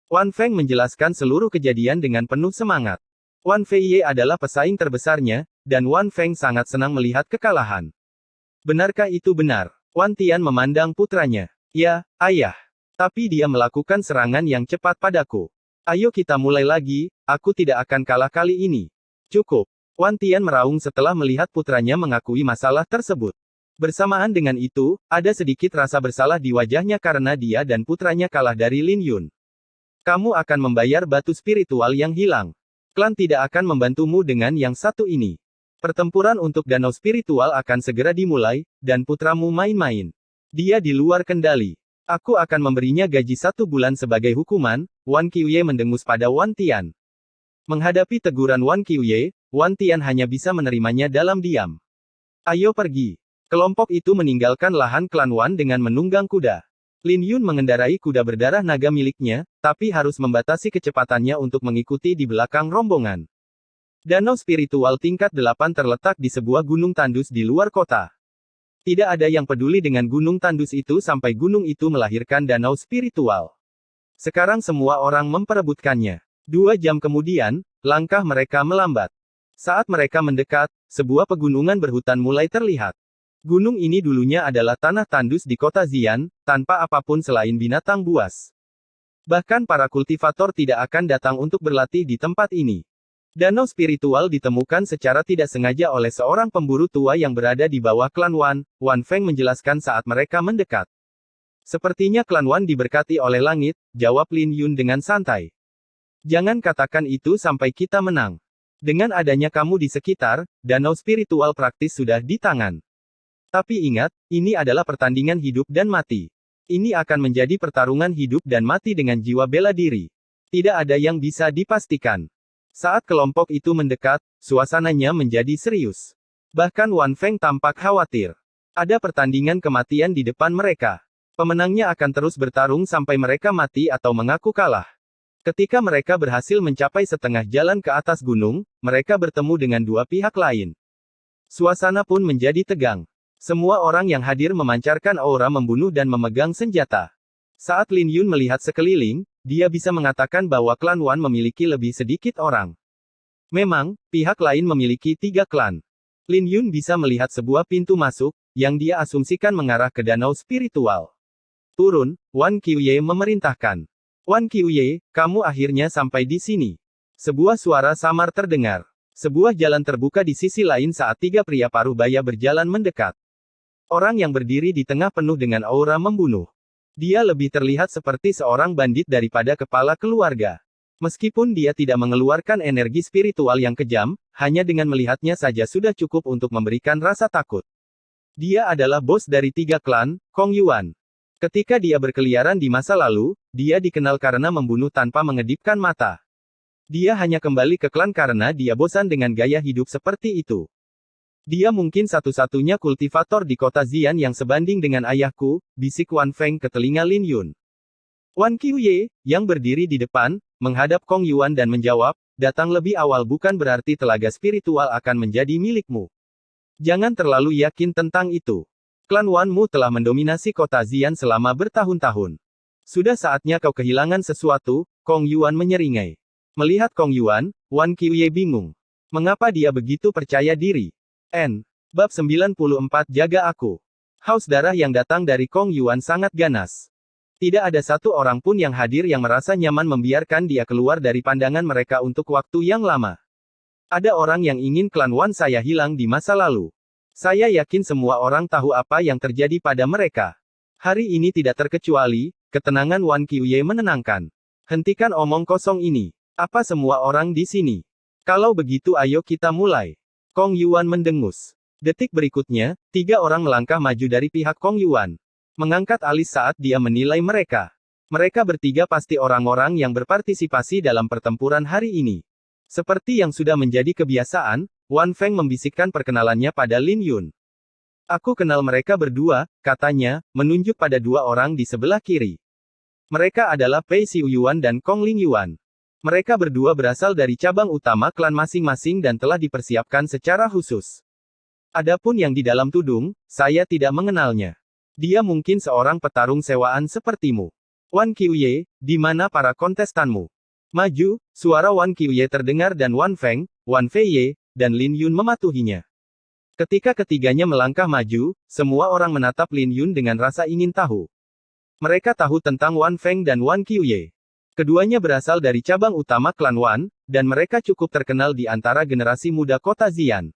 [SPEAKER 1] Wan Feng menjelaskan seluruh kejadian dengan penuh semangat. Wan Feiye adalah pesaing terbesarnya, dan Wan Feng sangat senang melihat kekalahan. Benarkah itu benar? Wan Tian memandang putranya. Ya, ayah. Tapi dia melakukan serangan yang cepat padaku. Ayo kita mulai lagi, aku tidak akan kalah kali ini. Cukup. Wan Tian meraung setelah melihat putranya mengakui masalah tersebut. Bersamaan dengan itu, ada sedikit rasa bersalah di wajahnya karena dia dan putranya kalah dari Lin Yun. Kamu akan membayar batu spiritual yang hilang. Klan tidak akan membantumu dengan yang satu ini. Pertempuran untuk danau spiritual akan segera dimulai, dan putramu main-main. Dia di luar kendali. Aku akan memberinya gaji 1 bulan sebagai hukuman. Wan Qiuye mendengus pada Wan Tian. Menghadapi teguran Wan Qiuye, Wan Tian hanya bisa menerimanya dalam diam. Ayo pergi. Kelompok itu meninggalkan lahan klan Wan dengan menunggang kuda. Lin Yun mengendarai kuda berdarah naga miliknya, tapi harus membatasi kecepatannya untuk mengikuti di belakang rombongan. Danau spiritual tingkat 8 terletak di sebuah gunung tandus di luar kota. Tidak ada yang peduli dengan gunung tandus itu sampai gunung itu melahirkan danau spiritual. Sekarang semua orang memperebutkannya. 2 jam kemudian, langkah mereka melambat. Saat mereka mendekat, sebuah pegunungan berhutan mulai terlihat. Gunung ini dulunya adalah tanah tandus di kota Xian, tanpa apapun selain binatang buas. Bahkan para kultivator tidak akan datang untuk berlatih di tempat ini. Danau spiritual ditemukan secara tidak sengaja oleh seorang pemburu tua yang berada di bawah klan Wan. Wan Feng menjelaskan saat mereka mendekat. Sepertinya klan Wan diberkati oleh langit, jawab Lin Yun dengan santai. Jangan katakan itu sampai kita menang. Dengan adanya kamu di sekitar, danau spiritual praktis sudah di tangan. Tapi ingat, ini adalah pertandingan hidup dan mati. Ini akan menjadi pertarungan hidup dan mati dengan jiwa bela diri. Tidak ada yang bisa dipastikan. Saat kelompok itu mendekat, suasananya menjadi serius. Bahkan Wan Feng tampak khawatir. Ada pertandingan kematian di depan mereka. Pemenangnya akan terus bertarung sampai mereka mati atau mengaku kalah. Ketika mereka berhasil mencapai setengah jalan ke atas gunung, mereka bertemu dengan dua pihak lain. Suasana pun menjadi tegang. Semua orang yang hadir memancarkan aura membunuh dan memegang senjata. Saat Lin Yun melihat sekeliling, dia bisa mengatakan bahwa klan Wan memiliki lebih sedikit orang. Memang, pihak lain memiliki 3 klan. Lin Yun bisa melihat sebuah pintu masuk, yang dia asumsikan mengarah ke danau spiritual. Turun, Wan Qiuye memerintahkan. Wan Qiuye, kamu akhirnya sampai di sini. Sebuah suara samar terdengar. Sebuah jalan terbuka di sisi lain saat 3 pria paruh baya berjalan mendekat. Orang yang berdiri di tengah penuh dengan aura membunuh. Dia lebih terlihat seperti seorang bandit daripada kepala keluarga. Meskipun dia tidak mengeluarkan energi spiritual yang kejam, hanya dengan melihatnya saja sudah cukup untuk memberikan rasa takut. Dia adalah bos dari 3 klan, Kong Yuan. Ketika dia berkeliaran di masa lalu, dia dikenal karena membunuh tanpa mengedipkan mata. Dia hanya kembali ke klan karena dia bosan dengan gaya hidup seperti itu. Dia mungkin satu-satunya kultivator di kota Xian yang sebanding dengan ayahku, bisik Wan Feng ke telinga Lin Yun. Wan Qiuye, yang berdiri di depan, menghadap Kong Yuan dan menjawab, datang lebih awal bukan berarti telaga spiritual akan menjadi milikmu. Jangan terlalu yakin tentang itu. Klan Wanmu telah mendominasi kota Xian selama bertahun-tahun. Sudah saatnya kau kehilangan sesuatu, Kong Yuan menyeringai. Melihat Kong Yuan, Wan Qiuye bingung. Mengapa dia begitu percaya diri? Bab 94 Jaga Aku. Haus darah yang datang dari Kong Yuan sangat ganas. Tidak ada satu orang pun yang hadir yang merasa nyaman membiarkan dia keluar dari pandangan mereka untuk waktu yang lama. Ada orang yang ingin klan Wan saya hilang di masa lalu. Saya yakin semua orang tahu apa yang terjadi pada mereka. Hari ini tidak terkecuali, ketenangan Wan Qiuye menenangkan. Hentikan omong kosong ini. Apa semua orang di sini? Kalau begitu ayo kita mulai. Kong Yuan mendengus. Detik berikutnya, 3 orang melangkah maju dari pihak Kong Yuan. Mengangkat alis saat dia menilai mereka. Mereka bertiga pasti orang-orang yang berpartisipasi dalam pertempuran hari ini. Seperti yang sudah menjadi kebiasaan, Wan Feng membisikkan perkenalannya pada Lin Yun. Aku kenal mereka berdua, katanya, menunjuk pada 2 orang di sebelah kiri. Mereka adalah Pei Xiu Yuan dan Kong Ling Yuan. Mereka berdua berasal dari cabang utama klan masing-masing dan telah dipersiapkan secara khusus. Adapun yang di dalam tudung, saya tidak mengenalnya. Dia mungkin seorang petarung sewaan sepertimu. Wan Qiuye, di mana para kontestanmu? Maju, suara Wan Qiuye terdengar dan Wan Feng, Wan Feiye, dan Lin Yun mematuhinya. Ketika ketiganya melangkah maju, semua orang menatap Lin Yun dengan rasa ingin tahu. Mereka tahu tentang Wan Feng dan Wan Qiuye. Keduanya berasal dari cabang utama klan Wan, dan mereka cukup terkenal di antara generasi muda kota Xian.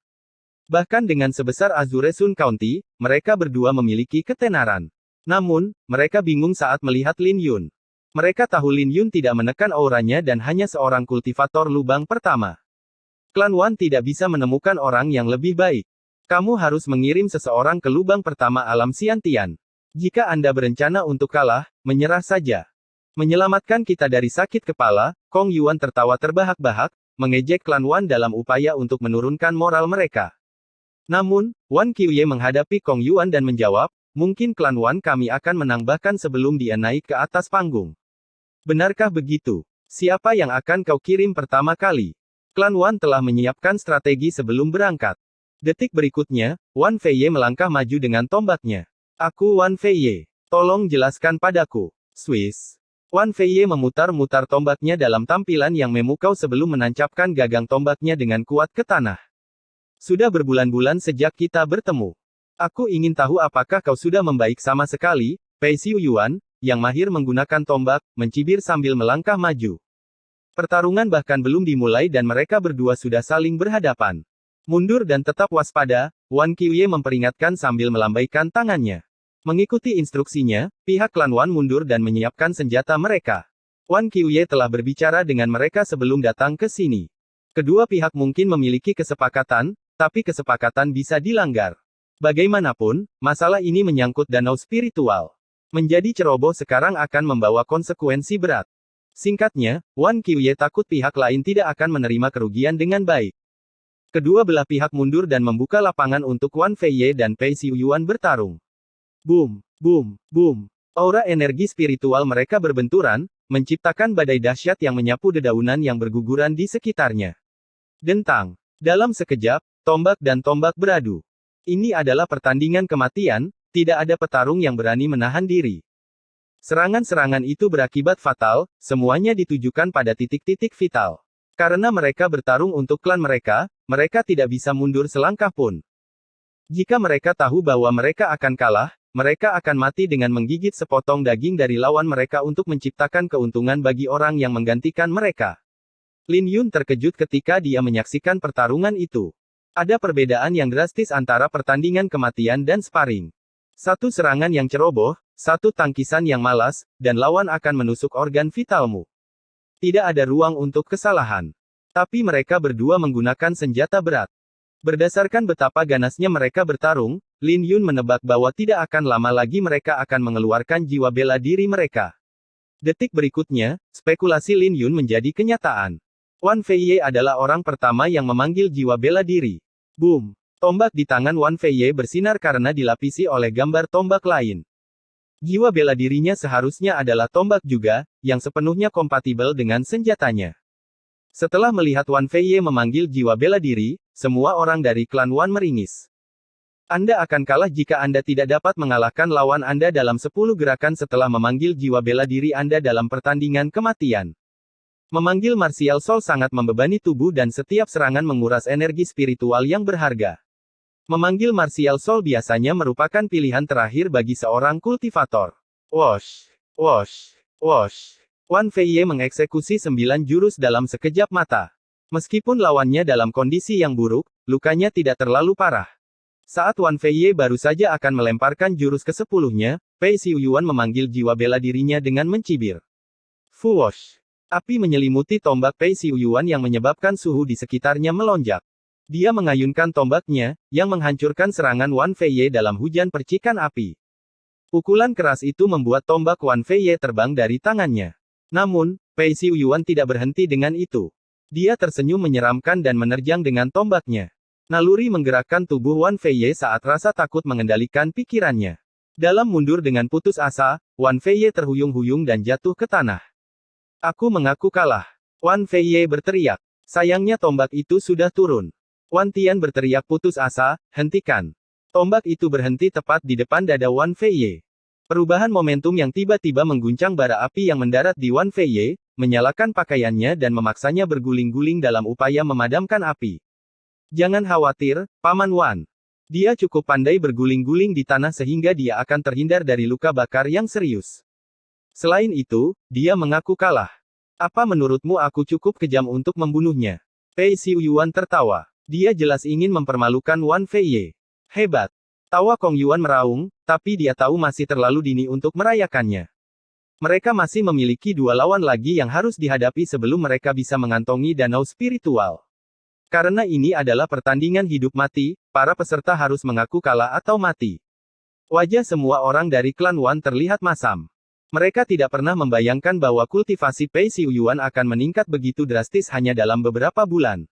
[SPEAKER 1] Bahkan dengan sebesar Azure Sun County, mereka berdua memiliki ketenaran. Namun, mereka bingung saat melihat Lin Yun. Mereka tahu Lin Yun tidak menekan auranya dan hanya seorang kultivator lubang pertama. Klan Wan tidak bisa menemukan orang yang lebih baik. Kamu harus mengirim seseorang ke lubang pertama alam Xiantian. Jika Anda berencana untuk kalah, menyerah saja. Menyelamatkan kita dari sakit kepala, Kong Yuan tertawa terbahak-bahak, mengejek klan Wan dalam upaya untuk menurunkan moral mereka. Namun, Wan Qiuye menghadapi Kong Yuan dan menjawab, mungkin klan Wan kami akan menang bahkan sebelum dia naik ke atas panggung. Benarkah begitu? Siapa yang akan kau kirim pertama kali? Klan Wan telah menyiapkan strategi sebelum berangkat. Detik berikutnya, Wan Feiye melangkah maju dengan tombaknya. Aku Wan Feiye. Tolong jelaskan padaku. Swiss. Wan Feiye memutar-mutar tombaknya dalam tampilan yang memukau sebelum menancapkan gagang tombaknya dengan kuat ke tanah. Sudah berbulan-bulan sejak kita bertemu. Aku ingin tahu apakah kau sudah membaik sama sekali, Pei Xiu Yuan, yang mahir menggunakan tombak, mencibir sambil melangkah maju. Pertarungan bahkan belum dimulai dan mereka berdua sudah saling berhadapan. Mundur dan tetap waspada, Wan Qiuye memperingatkan sambil melambaikan tangannya. Mengikuti instruksinya, pihak klan Wan mundur dan menyiapkan senjata mereka. Wan Qiuye telah berbicara dengan mereka sebelum datang ke sini. Kedua pihak mungkin memiliki kesepakatan, tapi kesepakatan bisa dilanggar. Bagaimanapun, masalah ini menyangkut danau spiritual. Menjadi ceroboh sekarang akan membawa konsekuensi berat. Singkatnya, Wan Qiuye takut pihak lain tidak akan menerima kerugian dengan baik. Kedua belah pihak mundur dan membuka lapangan untuk Wan Feiye dan Pei Xiu Yuan bertarung. Boom, boom, boom. Aura energi spiritual mereka berbenturan, menciptakan badai dahsyat yang menyapu dedaunan yang berguguran di sekitarnya. Dentang. Dalam sekejap, tombak dan tombak beradu. Ini adalah pertandingan kematian, tidak ada petarung yang berani menahan diri. Serangan-serangan itu berakibat fatal, semuanya ditujukan pada titik-titik vital. Karena mereka bertarung untuk klan mereka, mereka tidak bisa mundur selangkah pun. Jika mereka tahu bahwa mereka akan kalah, mereka akan mati dengan menggigit sepotong daging dari lawan mereka untuk menciptakan keuntungan bagi orang yang menggantikan mereka. Lin Yun terkejut ketika dia menyaksikan pertarungan itu. Ada perbedaan yang drastis antara pertandingan kematian dan sparring. Satu serangan yang ceroboh, satu tangkisan yang malas, dan lawan akan menusuk organ vitalmu. Tidak ada ruang untuk kesalahan. Tapi mereka berdua menggunakan senjata berat. Berdasarkan betapa ganasnya mereka bertarung, Lin Yun menebak bahwa tidak akan lama lagi mereka akan mengeluarkan jiwa bela diri mereka. Detik berikutnya, spekulasi Lin Yun menjadi kenyataan. Wan Feiye adalah orang pertama yang memanggil jiwa bela diri. Boom! Tombak di tangan Wan Feiye bersinar karena dilapisi oleh gambar tombak lain. Jiwa bela dirinya seharusnya adalah tombak juga, yang sepenuhnya kompatibel dengan senjatanya. Setelah melihat Wan Feiye memanggil jiwa bela diri, semua orang dari klan Wan meringis. Anda akan kalah jika Anda tidak dapat mengalahkan lawan Anda dalam 10 gerakan setelah memanggil jiwa bela diri Anda dalam pertandingan kematian. Memanggil Martial Soul sangat membebani tubuh dan setiap serangan menguras energi spiritual yang berharga. Memanggil Martial Soul biasanya merupakan pilihan terakhir bagi seorang kultivator. Wosh! Wosh! Wosh! Wan Feiye mengeksekusi 9 jurus dalam sekejap mata. Meskipun lawannya dalam kondisi yang buruk, lukanya tidak terlalu parah. Saat Wan Feiye baru saja akan melemparkan jurus ke-10-nya, Pei Xiuyuan memanggil jiwa bela dirinya dengan mencibir. Fuwosh! Api menyelimuti tombak Pei Xiuyuan yang menyebabkan suhu di sekitarnya melonjak. Dia mengayunkan tombaknya, yang menghancurkan serangan Wan Feiye dalam hujan percikan api. Pukulan keras itu membuat tombak Wan Feiye terbang dari tangannya. Namun, Pei Xiuyuan tidak berhenti dengan itu. Dia tersenyum menyeramkan dan menerjang dengan tombaknya. Naluri menggerakkan tubuh Wan Feiye saat rasa takut mengendalikan pikirannya. Dalam mundur dengan putus asa, Wan Feiye terhuyung-huyung dan jatuh ke tanah. Aku mengaku kalah. Wan Feiye berteriak. Sayangnya tombak itu sudah turun. Wan Tian berteriak putus asa, hentikan. Tombak itu berhenti tepat di depan dada Wan Feiye. Perubahan momentum yang tiba-tiba mengguncang bara api yang mendarat di Wan Feiye, menyalakan pakaiannya dan memaksanya berguling-guling dalam upaya memadamkan api. Jangan khawatir, Paman Wan. Dia cukup pandai berguling-guling di tanah sehingga dia akan terhindar dari luka bakar yang serius. Selain itu, dia mengaku kalah. Apa menurutmu aku cukup kejam untuk membunuhnya? Pei Xiuyuan tertawa. Dia jelas ingin mempermalukan Wan Feiye. Hebat. Tawa Kong Yuan meraung, tapi dia tahu masih terlalu dini untuk merayakannya. Mereka masih memiliki 2 lawan lagi yang harus dihadapi sebelum mereka bisa mengantongi danau spiritual. Karena ini adalah pertandingan hidup mati, para peserta harus mengaku kalah atau mati. Wajah semua orang dari klan Wan terlihat masam. Mereka tidak pernah membayangkan bahwa kultivasi Pei Xiuyuan akan meningkat begitu drastis hanya dalam beberapa bulan.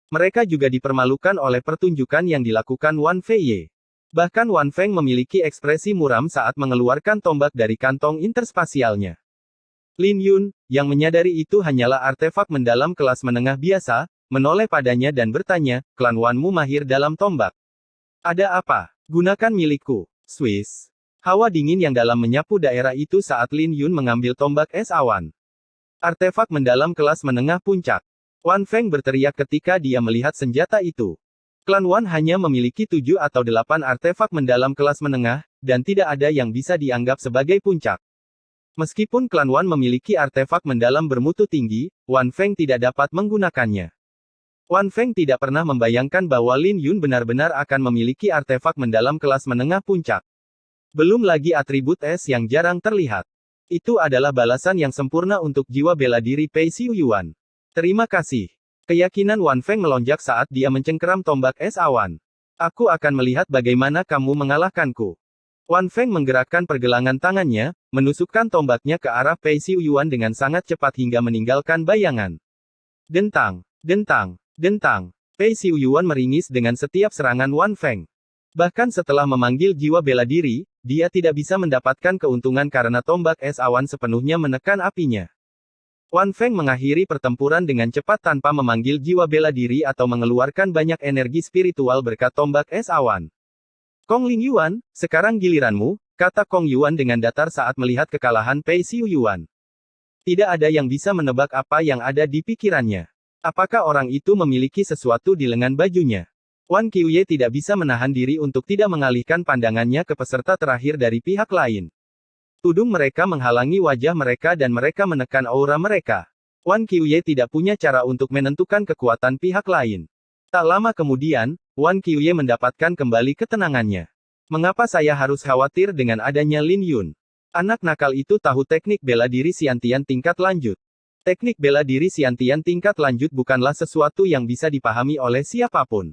[SPEAKER 1] Mereka juga dipermalukan oleh pertunjukan yang dilakukan Wan Feiye. Bahkan Wan Feng memiliki ekspresi muram saat mengeluarkan tombak dari kantong interspasialnya. Lin Yun, yang menyadari itu hanyalah artefak mendalam kelas menengah biasa, menoleh padanya dan bertanya, klan Wanmu mahir dalam tombak. Ada apa? Gunakan milikku. Swiss. Hawa dingin yang dalam menyapu daerah itu saat Lin Yun mengambil tombak es awan. Artefak mendalam kelas menengah puncak. Wan Feng berteriak ketika dia melihat senjata itu. Klan Wan hanya memiliki 7 atau 8 artefak mendalam kelas menengah, dan tidak ada yang bisa dianggap sebagai puncak. Meskipun klan Wan memiliki artefak mendalam bermutu tinggi, Wan Feng tidak dapat menggunakannya. Wan Feng tidak pernah membayangkan bahwa Lin Yun benar-benar akan memiliki artefak mendalam kelas menengah puncak. Belum lagi atribut es yang jarang terlihat. Itu adalah balasan yang sempurna untuk jiwa bela diri Pei Xiuyuan. Terima kasih. Keyakinan Wan Feng melonjak saat dia mencengkeram tombak es awan. Aku akan melihat bagaimana kamu mengalahkanku. Wan Feng menggerakkan pergelangan tangannya, menusukkan tombaknya ke arah Pei Xiuyuan dengan sangat cepat hingga meninggalkan bayangan. Dentang, dentang, dentang. Pei Xiuyuan meringis dengan setiap serangan Wan Feng. Bahkan setelah memanggil jiwa bela diri, dia tidak bisa mendapatkan keuntungan karena tombak es awan sepenuhnya menekan apinya. Wan Feng mengakhiri pertempuran dengan cepat tanpa memanggil jiwa bela diri atau mengeluarkan banyak energi spiritual berkat tombak es awan. Kong Lingyuan, sekarang giliranmu, kata Kong Yuan dengan datar saat melihat kekalahan Pei Xiu Yuan. Tidak ada yang bisa menebak apa yang ada di pikirannya. Apakah orang itu memiliki sesuatu di lengan bajunya? Wan Qiuye tidak bisa menahan diri untuk tidak mengalihkan pandangannya ke peserta terakhir dari pihak lain. Tudung mereka menghalangi wajah mereka dan mereka menekan aura mereka. Wan Qiuye tidak punya cara untuk menentukan kekuatan pihak lain. Tak lama kemudian, Wan Qiuye mendapatkan kembali ketenangannya. Mengapa saya harus khawatir dengan adanya Lin Yun? Anak nakal itu tahu teknik bela diri Xiantian tingkat lanjut. Teknik bela diri Xiantian tingkat lanjut bukanlah sesuatu yang bisa dipahami oleh siapapun.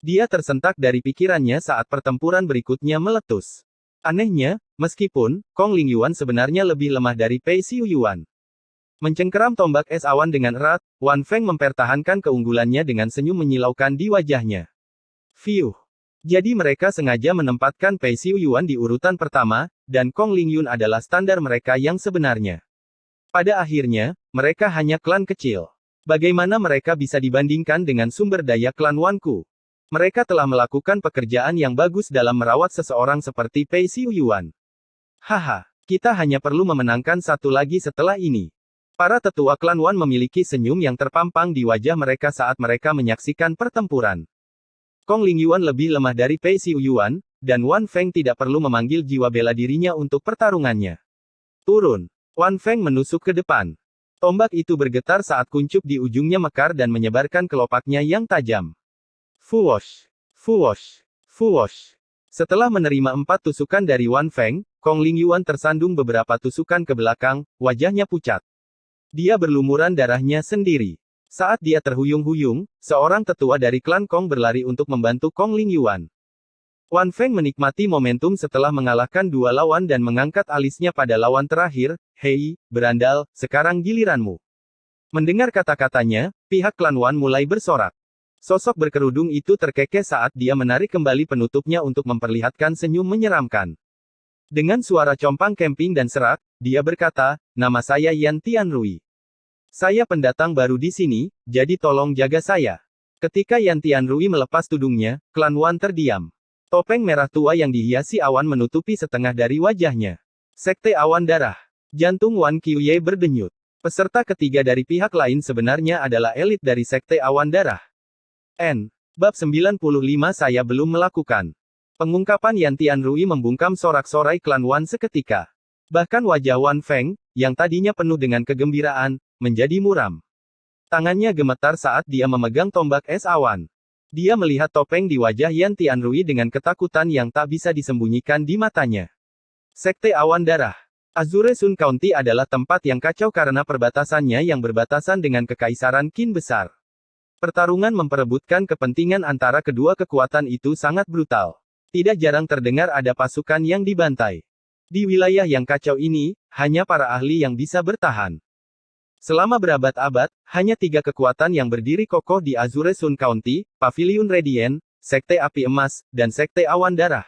[SPEAKER 1] Dia tersentak dari pikirannya saat pertempuran berikutnya meletus. Anehnya, meskipun Kong Lingyuan sebenarnya lebih lemah dari Pei Xiu Yuan. Mencengkeram tombak es awan dengan erat, Wan Feng mempertahankan keunggulannya dengan senyum menyilaukan di wajahnya. Fiuh. Jadi mereka sengaja menempatkan Pei Xiu Yuan di urutan pertama, dan Kong Lingyun adalah standar mereka yang sebenarnya. Pada akhirnya, mereka hanya klan kecil. Bagaimana mereka bisa dibandingkan dengan sumber daya klan Wanku? Mereka telah melakukan pekerjaan yang bagus dalam merawat seseorang seperti Pei Xiu Yuan. Haha, kita hanya perlu memenangkan satu lagi setelah ini. Para tetua klan Wan memiliki senyum yang terpampang di wajah mereka saat mereka menyaksikan pertempuran. Kong Lingyuan lebih lemah dari Pei Xiu Yuan, dan Wan Feng tidak perlu memanggil jiwa bela dirinya untuk pertarungannya. Turun. Wan Feng menusuk ke depan. Tombak itu bergetar saat kuncup di ujungnya mekar dan menyebarkan kelopaknya yang tajam. Fuwosh, fuwosh, fuwosh. Setelah menerima 4 tusukan dari Wan Feng, Kong Lingyuan tersandung beberapa tusukan ke belakang, wajahnya pucat. Dia berlumuran darahnya sendiri. Saat dia terhuyung-huyung, seorang tetua dari klan Kong berlari untuk membantu Kong Lingyuan. Wan Feng menikmati momentum setelah mengalahkan 2 lawan dan mengangkat alisnya pada lawan terakhir, "Hei, berandal, sekarang giliranmu." Mendengar kata-katanya, pihak klan Wan mulai bersorak. Sosok berkerudung itu terkekeh saat dia menarik kembali penutupnya untuk memperlihatkan senyum menyeramkan. Dengan suara compang camping dan serak, dia berkata, "Nama saya Yan Tianrui. Saya pendatang baru di sini, jadi tolong jaga saya." Ketika Yan Tianrui melepas tudungnya, klan Wan terdiam. Topeng merah tua yang dihiasi awan menutupi setengah dari wajahnya. Sekte Awan Darah. Jantung Wan Qiuye berdenyut. Peserta ketiga dari pihak lain sebenarnya adalah elit dari Sekte Awan Darah. Bab 95 saya belum melakukan. Pengungkapan Yan Tianrui membungkam sorak-sorai klan Wan seketika. Bahkan wajah Wan Feng, yang tadinya penuh dengan kegembiraan, menjadi muram. Tangannya gemetar saat dia memegang tombak es awan. Dia melihat topeng di wajah Yan Tianrui dengan ketakutan yang tak bisa disembunyikan di matanya. Sekte Awan Darah. Azure Sun County adalah tempat yang kacau karena perbatasannya yang berbatasan dengan Kekaisaran Qin Besar. Pertarungan memperebutkan kepentingan antara kedua kekuatan itu sangat brutal. Tidak jarang terdengar ada pasukan yang dibantai. Di wilayah yang kacau ini, hanya para ahli yang bisa bertahan. Selama berabad-abad, hanya 3 kekuatan yang berdiri kokoh di Azure Sun County, Pavilion Radiant, Sekte Api Emas, dan Sekte Awan Darah.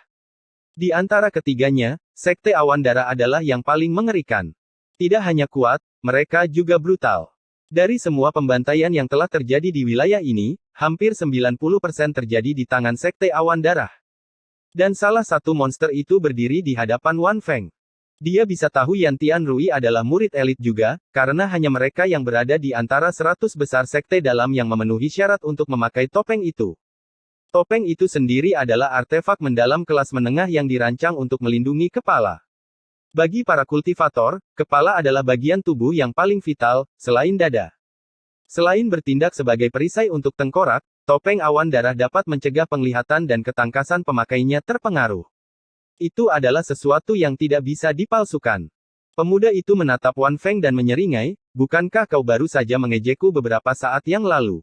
[SPEAKER 1] Di antara ketiganya, Sekte Awan Darah adalah yang paling mengerikan. Tidak hanya kuat, mereka juga brutal. Dari semua pembantaian yang telah terjadi di wilayah ini, hampir 90% terjadi di tangan Sekte Awan Darah. Dan salah satu monster itu berdiri di hadapan Wan Feng. Dia bisa tahu Yan Tianrui adalah murid elit juga, karena hanya mereka yang berada di antara 100 besar sekte dalam yang memenuhi syarat untuk memakai topeng itu. Topeng itu sendiri adalah artefak mendalam kelas menengah yang dirancang untuk melindungi kepala. Bagi para kultivator, kepala adalah bagian tubuh yang paling vital, selain dada. Selain bertindak sebagai perisai untuk tengkorak, topeng awan darah dapat mencegah penglihatan dan ketangkasan pemakainya terpengaruh. Itu adalah sesuatu yang tidak bisa dipalsukan. Pemuda itu menatap Wan Feng dan menyeringai, "Bukankah kau baru saja mengejekku beberapa saat yang lalu?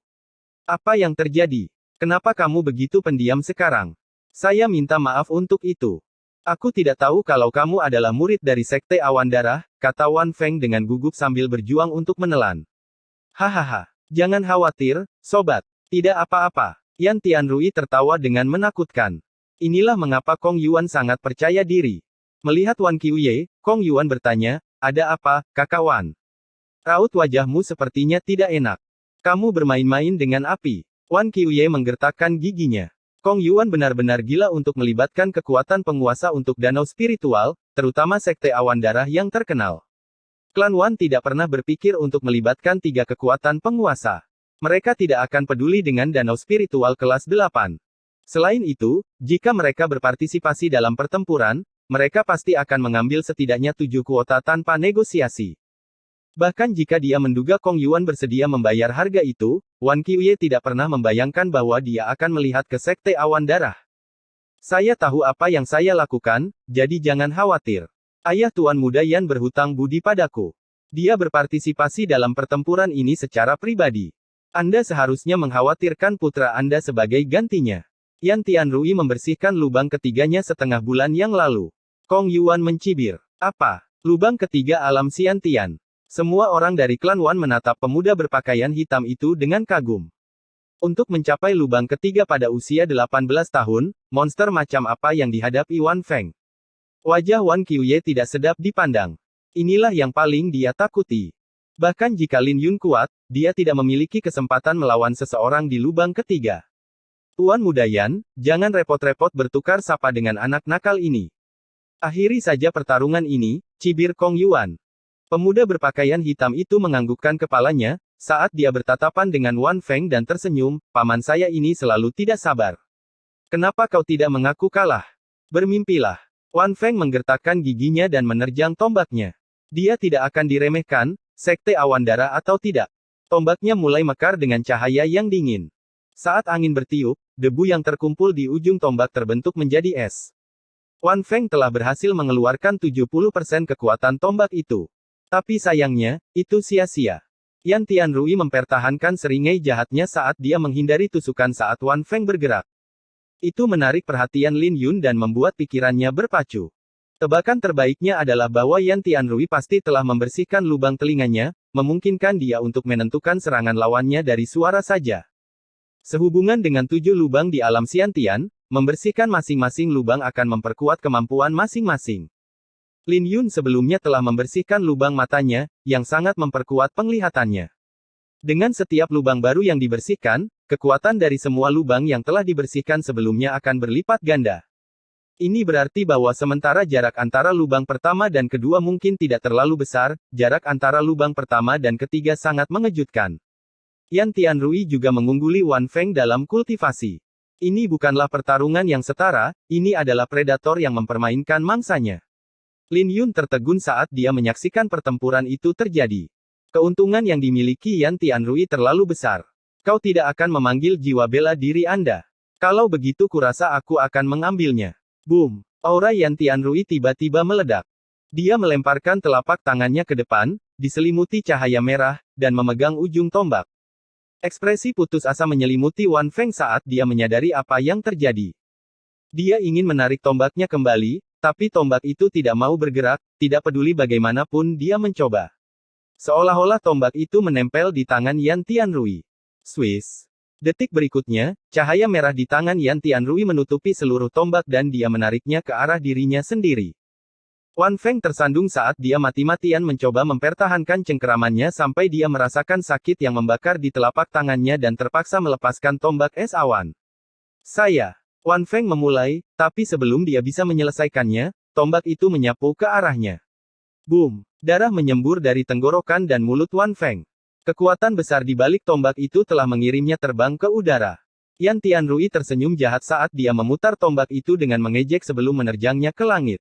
[SPEAKER 1] Apa yang terjadi? Kenapa kamu begitu pendiam sekarang? Saya minta maaf untuk itu. Aku tidak tahu kalau kamu adalah murid dari Sekte Awan Darah," kata Wan Feng dengan gugup sambil berjuang untuk menelan. "Hahaha. Jangan khawatir, sobat. Tidak apa-apa." Yan Tianrui tertawa dengan menakutkan. Inilah mengapa Kong Yuan sangat percaya diri. Melihat Wan Qiuye, Kong Yuan bertanya, "Ada apa, Kakak Wan? Raut wajahmu sepertinya tidak enak. Kamu bermain-main dengan api." Wan Qiuye menggertakkan giginya. Kong Yuan benar-benar gila untuk melibatkan kekuatan penguasa untuk danau spiritual, terutama Sekte Awan Darah yang terkenal. Klan Wan tidak pernah berpikir untuk melibatkan 3 kekuatan penguasa. Mereka tidak akan peduli dengan danau spiritual kelas 8. Selain itu, jika mereka berpartisipasi dalam pertempuran, mereka pasti akan mengambil setidaknya 7 kuota tanpa negosiasi. Bahkan jika dia menduga Kong Yuan bersedia membayar harga itu, Wan Qiuye tidak pernah membayangkan bahwa dia akan melihat ke Sekte Awan Darah. "Saya tahu apa yang saya lakukan, jadi jangan khawatir. Ayah Tuan Muda Yan berhutang budi padaku. Dia berpartisipasi dalam pertempuran ini secara pribadi. Anda seharusnya mengkhawatirkan putra Anda sebagai gantinya." Yan Tianrui membersihkan lubang ketiganya setengah bulan yang lalu. Kong Yuan mencibir. "Apa? Lubang ketiga alam Xiantian?" Semua orang dari klan Wan menatap pemuda berpakaian hitam itu dengan kagum. Untuk mencapai lubang ketiga pada usia 18 tahun, monster macam apa yang dihadapi Wan Feng? Wajah Wan Qiuye tidak sedap dipandang. Inilah yang paling dia takuti. Bahkan jika Lin Yun kuat, dia tidak memiliki kesempatan melawan seseorang di lubang ketiga. "Tuan Muda Yan, jangan repot-repot bertukar sapa dengan anak nakal ini. Akhiri saja pertarungan ini," cibir Kong Yuan. Pemuda berpakaian hitam itu menganggukkan kepalanya, saat dia bertatapan dengan Wan Feng dan tersenyum, "Paman saya ini selalu tidak sabar. Kenapa kau tidak mengaku kalah? Bermimpilah." Wan Feng menggertakkan giginya dan menerjang tombaknya. Dia tidak akan diremehkan, Sekte Awan Darah atau tidak. Tombaknya mulai mekar dengan cahaya yang dingin. Saat angin bertiup, debu yang terkumpul di ujung tombak terbentuk menjadi es. Wan Feng telah berhasil mengeluarkan 70% kekuatan tombak itu. Tapi sayangnya, itu sia-sia. Yan Tianrui mempertahankan seringai jahatnya saat dia menghindari tusukan saat Wan Feng bergerak. Itu menarik perhatian Lin Yun dan membuat pikirannya berpacu. Tebakan terbaiknya adalah bahwa Yan Tianrui pasti telah membersihkan lubang telinganya, memungkinkan dia untuk menentukan serangan lawannya dari suara saja. Sehubungan dengan 7 lubang di alam Xiantian, membersihkan masing-masing lubang akan memperkuat kemampuan masing-masing. Lin Yun sebelumnya telah membersihkan lubang matanya, yang sangat memperkuat penglihatannya. Dengan setiap lubang baru yang dibersihkan, kekuatan dari semua lubang yang telah dibersihkan sebelumnya akan berlipat ganda. Ini berarti bahwa sementara jarak antara lubang pertama dan kedua mungkin tidak terlalu besar, jarak antara lubang pertama dan ketiga sangat mengejutkan. Yan Tianrui juga mengungguli Wan Feng dalam kultivasi. Ini bukanlah pertarungan yang setara, ini adalah predator yang mempermainkan mangsanya. Lin Yun tertegun saat dia menyaksikan pertempuran itu terjadi. Keuntungan yang dimiliki Yan Tianrui terlalu besar. Kau tidak akan memanggil jiwa bela diri Anda. Kalau begitu kurasa aku akan mengambilnya. Boom! Aura Yan Tianrui tiba-tiba meledak. Dia melemparkan telapak tangannya ke depan, diselimuti cahaya merah, dan memegang ujung tombak. Ekspresi putus asa menyelimuti Wan Feng saat dia menyadari apa yang terjadi. Dia ingin menarik tombaknya kembali, tapi tombak itu tidak mau bergerak, tidak peduli bagaimanapun dia mencoba. Seolah-olah tombak itu menempel di tangan Yan Tianrui. Swiss. Detik berikutnya, cahaya merah di tangan Yan Tianrui menutupi seluruh tombak dan dia menariknya ke arah dirinya sendiri. Wan Feng tersandung saat dia mati-matian mencoba mempertahankan cengkeramannya sampai dia merasakan sakit yang membakar di telapak tangannya dan terpaksa melepaskan tombak es awan. Wan Feng memulai, tapi sebelum dia bisa menyelesaikannya, tombak itu menyapu ke arahnya. Boom! Darah menyembur dari tenggorokan dan mulut Wan Feng. Kekuatan besar di balik tombak itu telah mengirimnya terbang ke udara. Yan Tianrui tersenyum jahat saat dia memutar tombak itu dengan mengejek sebelum menerjangnya ke langit.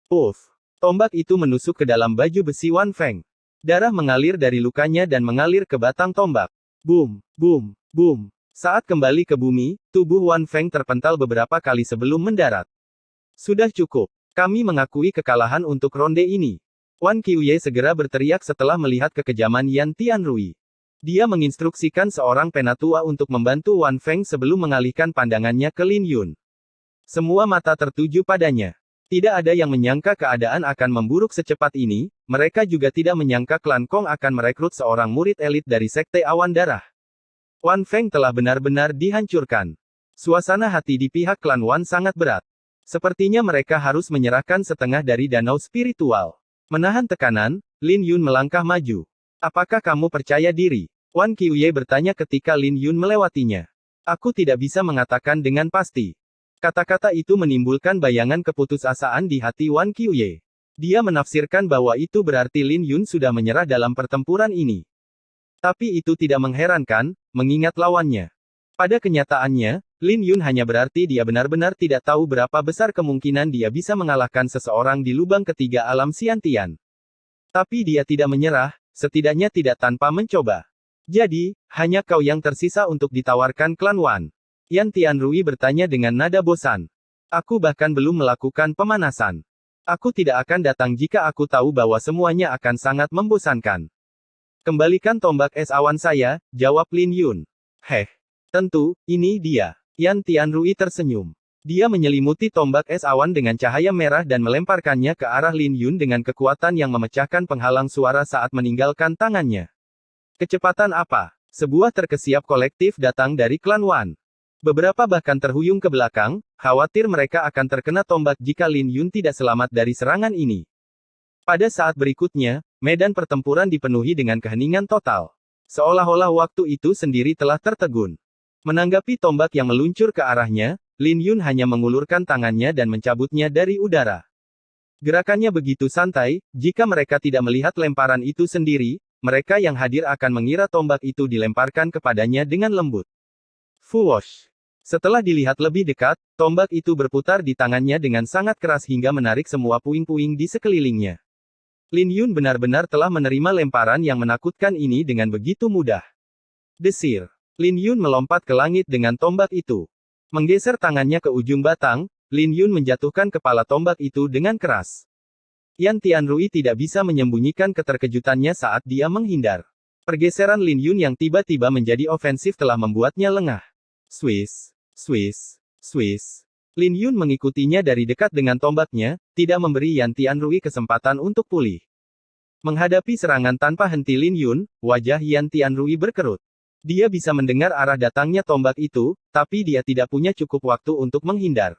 [SPEAKER 1] Uff! Tombak itu menusuk ke dalam baju besi Wan Feng. Darah mengalir dari lukanya dan mengalir ke batang tombak. Boom! Boom! Boom! Saat kembali ke bumi, tubuh Wan Feng terpental beberapa kali sebelum mendarat. Sudah cukup. Kami mengakui kekalahan untuk ronde ini. Wan Qiuye segera berteriak setelah melihat kekejaman Yan Tianrui. Dia menginstruksikan seorang penatua untuk membantu Wan Feng sebelum mengalihkan pandangannya ke Lin Yun. Semua mata tertuju padanya. Tidak ada yang menyangka keadaan akan memburuk secepat ini, mereka juga tidak menyangka klan Kong akan merekrut seorang murid elit dari Sekte Awan Darah. Wan Feng telah benar-benar dihancurkan. Suasana hati di pihak klan Wan sangat berat. Sepertinya mereka harus menyerahkan setengah dari danau spiritual. Menahan tekanan, Lin Yun melangkah maju. Apakah kamu percaya diri? Wan Qiuye bertanya ketika Lin Yun melewatinya. Aku tidak bisa mengatakan dengan pasti. Kata-kata itu menimbulkan bayangan keputusasaan di hati Wan Qiuye. Dia menafsirkan bahwa itu berarti Lin Yun sudah menyerah dalam pertempuran ini. Tapi itu tidak mengherankan, mengingat lawannya. Pada kenyataannya, Lin Yun hanya berarti dia benar-benar tidak tahu berapa besar kemungkinan dia bisa mengalahkan seseorang di lubang ketiga alam Xiantian. Tapi dia tidak menyerah, setidaknya tidak tanpa mencoba. Jadi, hanya kau yang tersisa untuk ditawarkan klan Wan. Yan Tianrui bertanya dengan nada bosan. Aku bahkan belum melakukan pemanasan. Aku tidak akan datang jika aku tahu bahwa semuanya akan sangat membosankan. Kembalikan tombak es awan saya, jawab Lin Yun. Heh. Tentu, ini dia. Yan Tianrui tersenyum. Dia menyelimuti tombak es awan dengan cahaya merah dan melemparkannya ke arah Lin Yun dengan kekuatan yang memecahkan penghalang suara saat meninggalkan tangannya. Kecepatan apa? Sebuah terkesiap kolektif datang dari klan Wan. Beberapa bahkan terhuyung ke belakang, khawatir mereka akan terkena tombak jika Lin Yun tidak selamat dari serangan ini. Pada saat berikutnya, medan pertempuran dipenuhi dengan keheningan total. Seolah-olah waktu itu sendiri telah tertegun. Menanggapi tombak yang meluncur ke arahnya, Lin Yun hanya mengulurkan tangannya dan mencabutnya dari udara. Gerakannya begitu santai, jika mereka tidak melihat lemparan itu sendiri, mereka yang hadir akan mengira tombak itu dilemparkan kepadanya dengan lembut. Fuwosh! Setelah dilihat lebih dekat, tombak itu berputar di tangannya dengan sangat keras hingga menarik semua puing-puing di sekelilingnya. Lin Yun benar-benar telah menerima lemparan yang menakutkan ini dengan begitu mudah. Desir! Lin Yun melompat ke langit dengan tombak itu. Menggeser tangannya ke ujung batang, Lin Yun menjatuhkan kepala tombak itu dengan keras. Yan Tianrui tidak bisa menyembunyikan keterkejutannya saat dia menghindar. Pergeseran Lin Yun yang tiba-tiba menjadi ofensif telah membuatnya lengah. Swiss, Swiss, Swiss. Lin Yun mengikutinya dari dekat dengan tombaknya, tidak memberi Yan Tianrui kesempatan untuk pulih. Menghadapi serangan tanpa henti Lin Yun, wajah Yan Tianrui berkerut. Dia bisa mendengar arah datangnya tombak itu, tapi dia tidak punya cukup waktu untuk menghindar.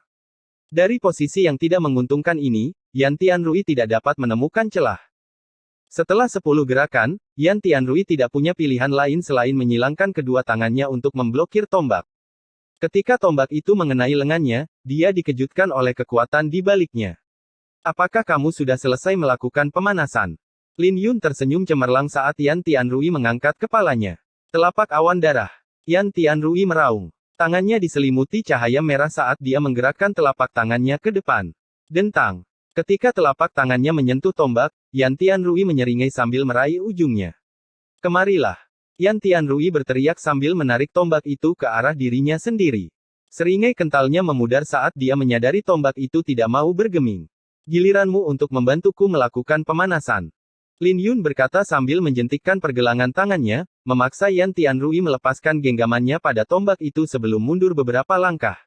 [SPEAKER 1] Dari posisi yang tidak menguntungkan ini, Yan Tianrui tidak dapat menemukan celah. Setelah 10 gerakan, Yan Tianrui tidak punya pilihan lain selain menyilangkan kedua tangannya untuk memblokir tombak. Ketika tombak itu mengenai lengannya, dia dikejutkan oleh kekuatan di baliknya. Apakah kamu sudah selesai melakukan pemanasan? Lin Yun tersenyum cemerlang saat Yan Tianrui mengangkat kepalanya. Telapak awan darah. Yan Tianrui meraung. Tangannya diselimuti cahaya merah saat dia menggerakkan telapak tangannya ke depan. Dentang. Ketika telapak tangannya menyentuh tombak, Yan Tianrui menyeringai sambil meraih ujungnya. Kemarilah. Yan Tianrui berteriak sambil menarik tombak itu ke arah dirinya sendiri. Seringai kentalnya memudar saat dia menyadari tombak itu tidak mau bergeming. Giliranmu untuk membantuku melakukan pemanasan. Lin Yun berkata sambil menjentikkan pergelangan tangannya, memaksa Yan Tianrui melepaskan genggamannya pada tombak itu sebelum mundur beberapa langkah.